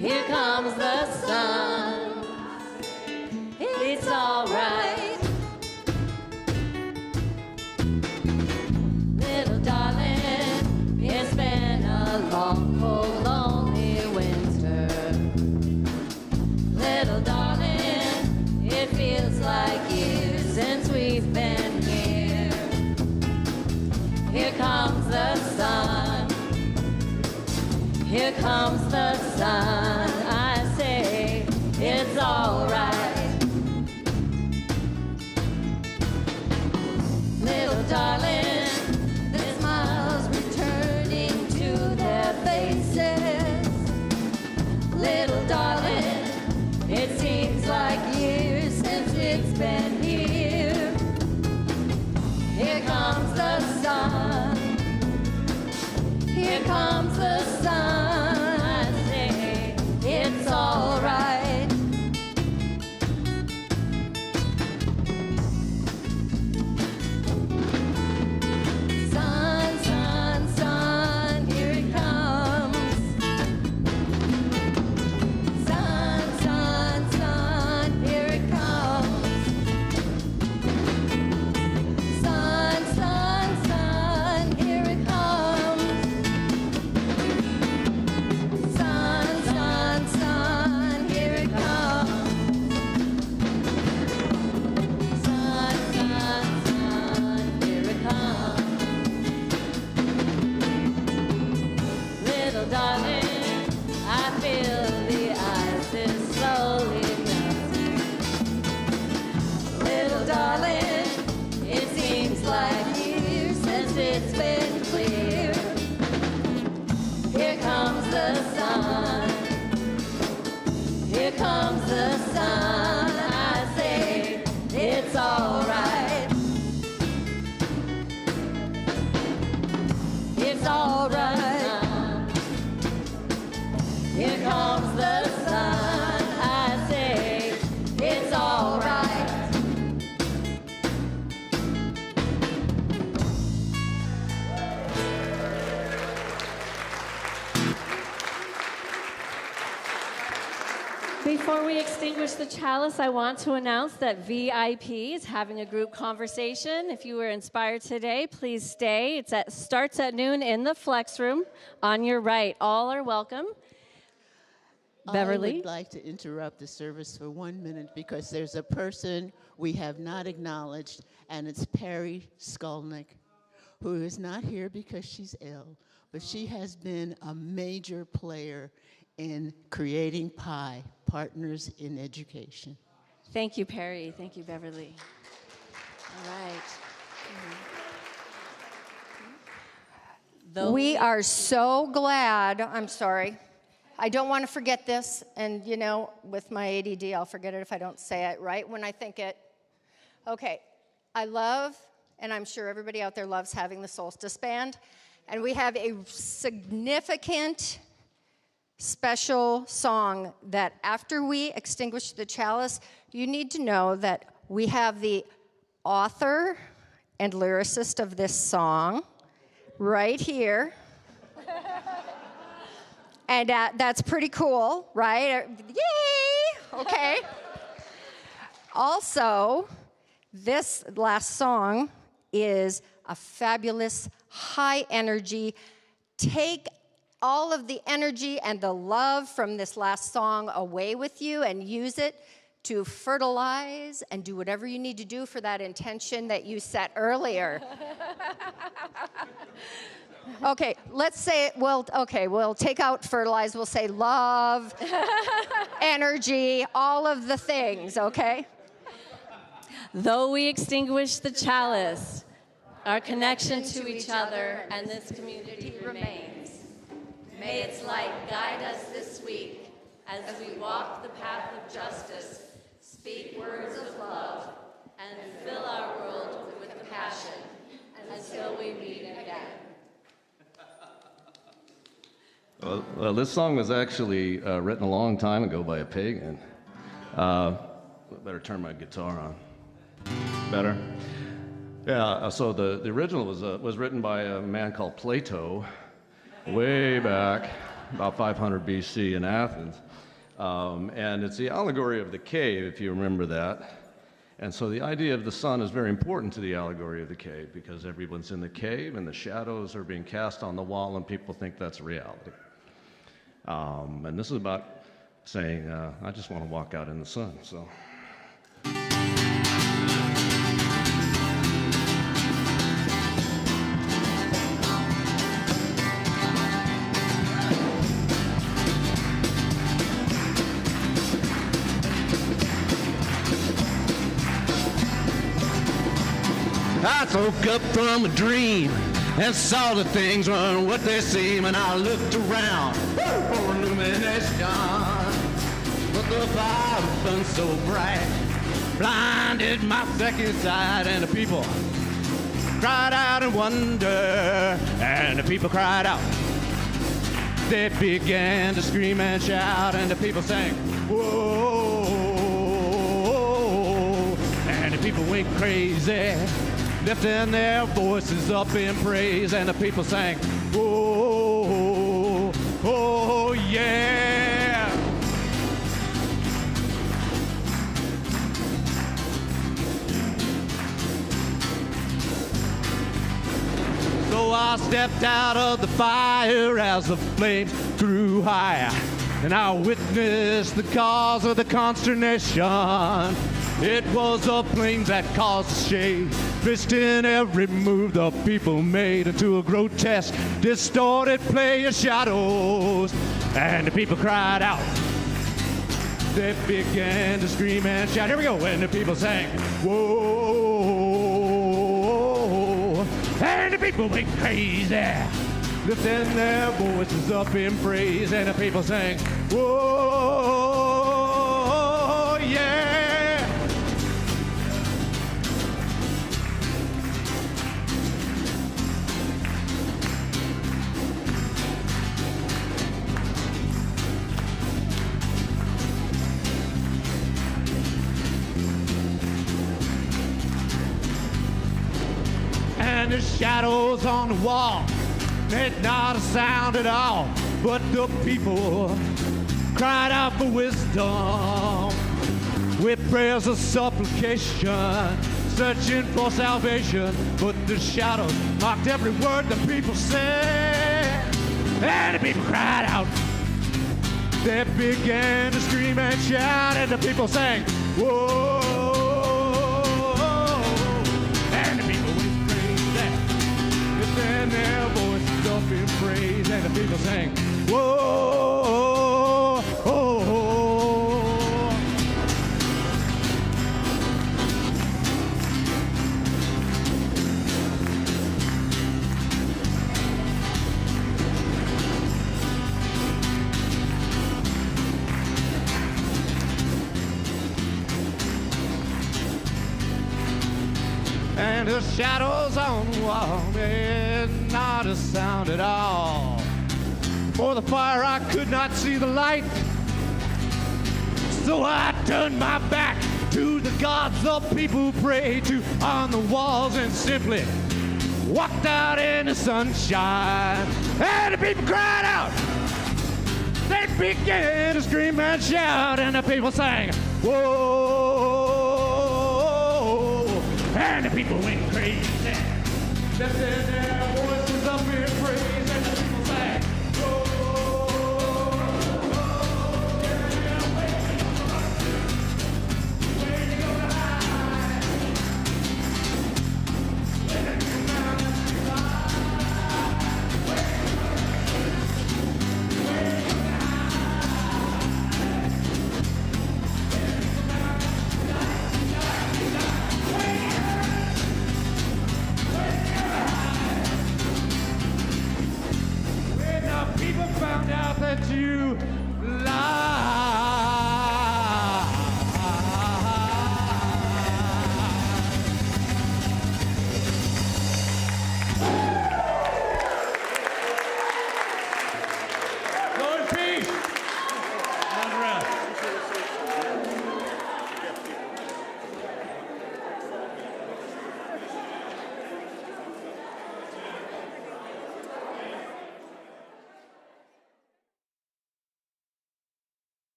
Speaker 4: Here comes the sun. It's all right. Little darling, it's been a long, cold, lonely winter. Little darling, it feels like years since we've been here. Here comes the sun. Here comes the sun. I say it's all right. Little darling, the smiles returning to their faces. Little darling, it seems like years since it's been here. Here comes the sun. Here comes the sun. I say sun. Here comes the sun. I say it's all right. It's all right. Here comes the sun. I say it's all right.
Speaker 1: Before we extinguish the chalice, I want to announce that VIP is having a group conversation. If you were inspired today, please stay. Starts at noon in the Flex Room on your right. All are welcome. Beverly?
Speaker 5: I would like to interrupt the service for 1 minute because there's a person we have not acknowledged, and it's Perry Skolnick, who is not here because she's ill, but she has been a major player in creating PI, Partners in Education.
Speaker 1: Thank you, Perry. Thank you, Beverly. All right.
Speaker 2: We are so glad. I'm sorry. I don't want to forget this. And, you know, with my ADD, I'll forget it if I don't say it right when I think it. Okay. I love, and I'm sure everybody out there loves having the Solstice Band. And we have a significant special song that after we extinguish the chalice, you need to know that we have the author and lyricist of this song right here. And that's pretty cool, right? Yay! Okay. Also, this last song is a fabulous, high energy. Take all of the energy and the love from this last song away with you and use it to fertilize and do whatever you need to do for that intention that you set earlier. Okay, let's say, we'll take out fertilize. We'll say love, energy, all of the things, okay?
Speaker 1: Though we extinguish the chalice, our connection to each other and this community remains. May its light guide us this week as we walk the path of justice, speak words of love, and fill our world with passion until we meet again.
Speaker 6: Well, this song was actually written a long time ago by a pagan. Better turn my guitar on. Better? Yeah, so the original was written by a man called Plato way back, about 500 BC in Athens. And it's the allegory of the cave, if you remember that. And so the idea of the sun is very important to the allegory of the cave because everyone's in the cave and the shadows are being cast on the wall and people think that's reality. And this is about saying, I just want to walk out in the sun, so. I woke up from a dream and saw the things weren't what they seem, and I looked around for illumination, but the fire burned so bright, blinded my second sight, and the people cried out in wonder, and the people cried out. They began to scream and shout, and the people sang, whoa, and the people went crazy, lifting their voices up in praise, and the people sang, oh, oh, yeah. So I stepped out of the fire as the flames grew higher, and I witnessed the cause of the consternation. It was a flame that caused shade, twisting every move the people made into a grotesque, distorted play of shadows. And the people cried out. They began to scream and shout. Here we go. And the people sang, whoa. And the people went crazy, lifting their voices up in praise, and the people sang, whoa, yeah. And the shadows on the wall made not a sound at all, but the people cried out for wisdom with prayers of supplication, searching for salvation. But the shadows mocked every word the people said, and the people cried out. They began to scream and shout, and the people sang, whoa. And their voices up in praise, and the people sang, whoa, oh, oh. And the shadows on the wall made not a sound at all. For the fire I could not see the light, so I turned my back to the gods the people prayed to on the walls and simply walked out in the sunshine. And the people cried out. They began to scream and shout, and the people sang, whoa. And the people went crazy. Lifted their voices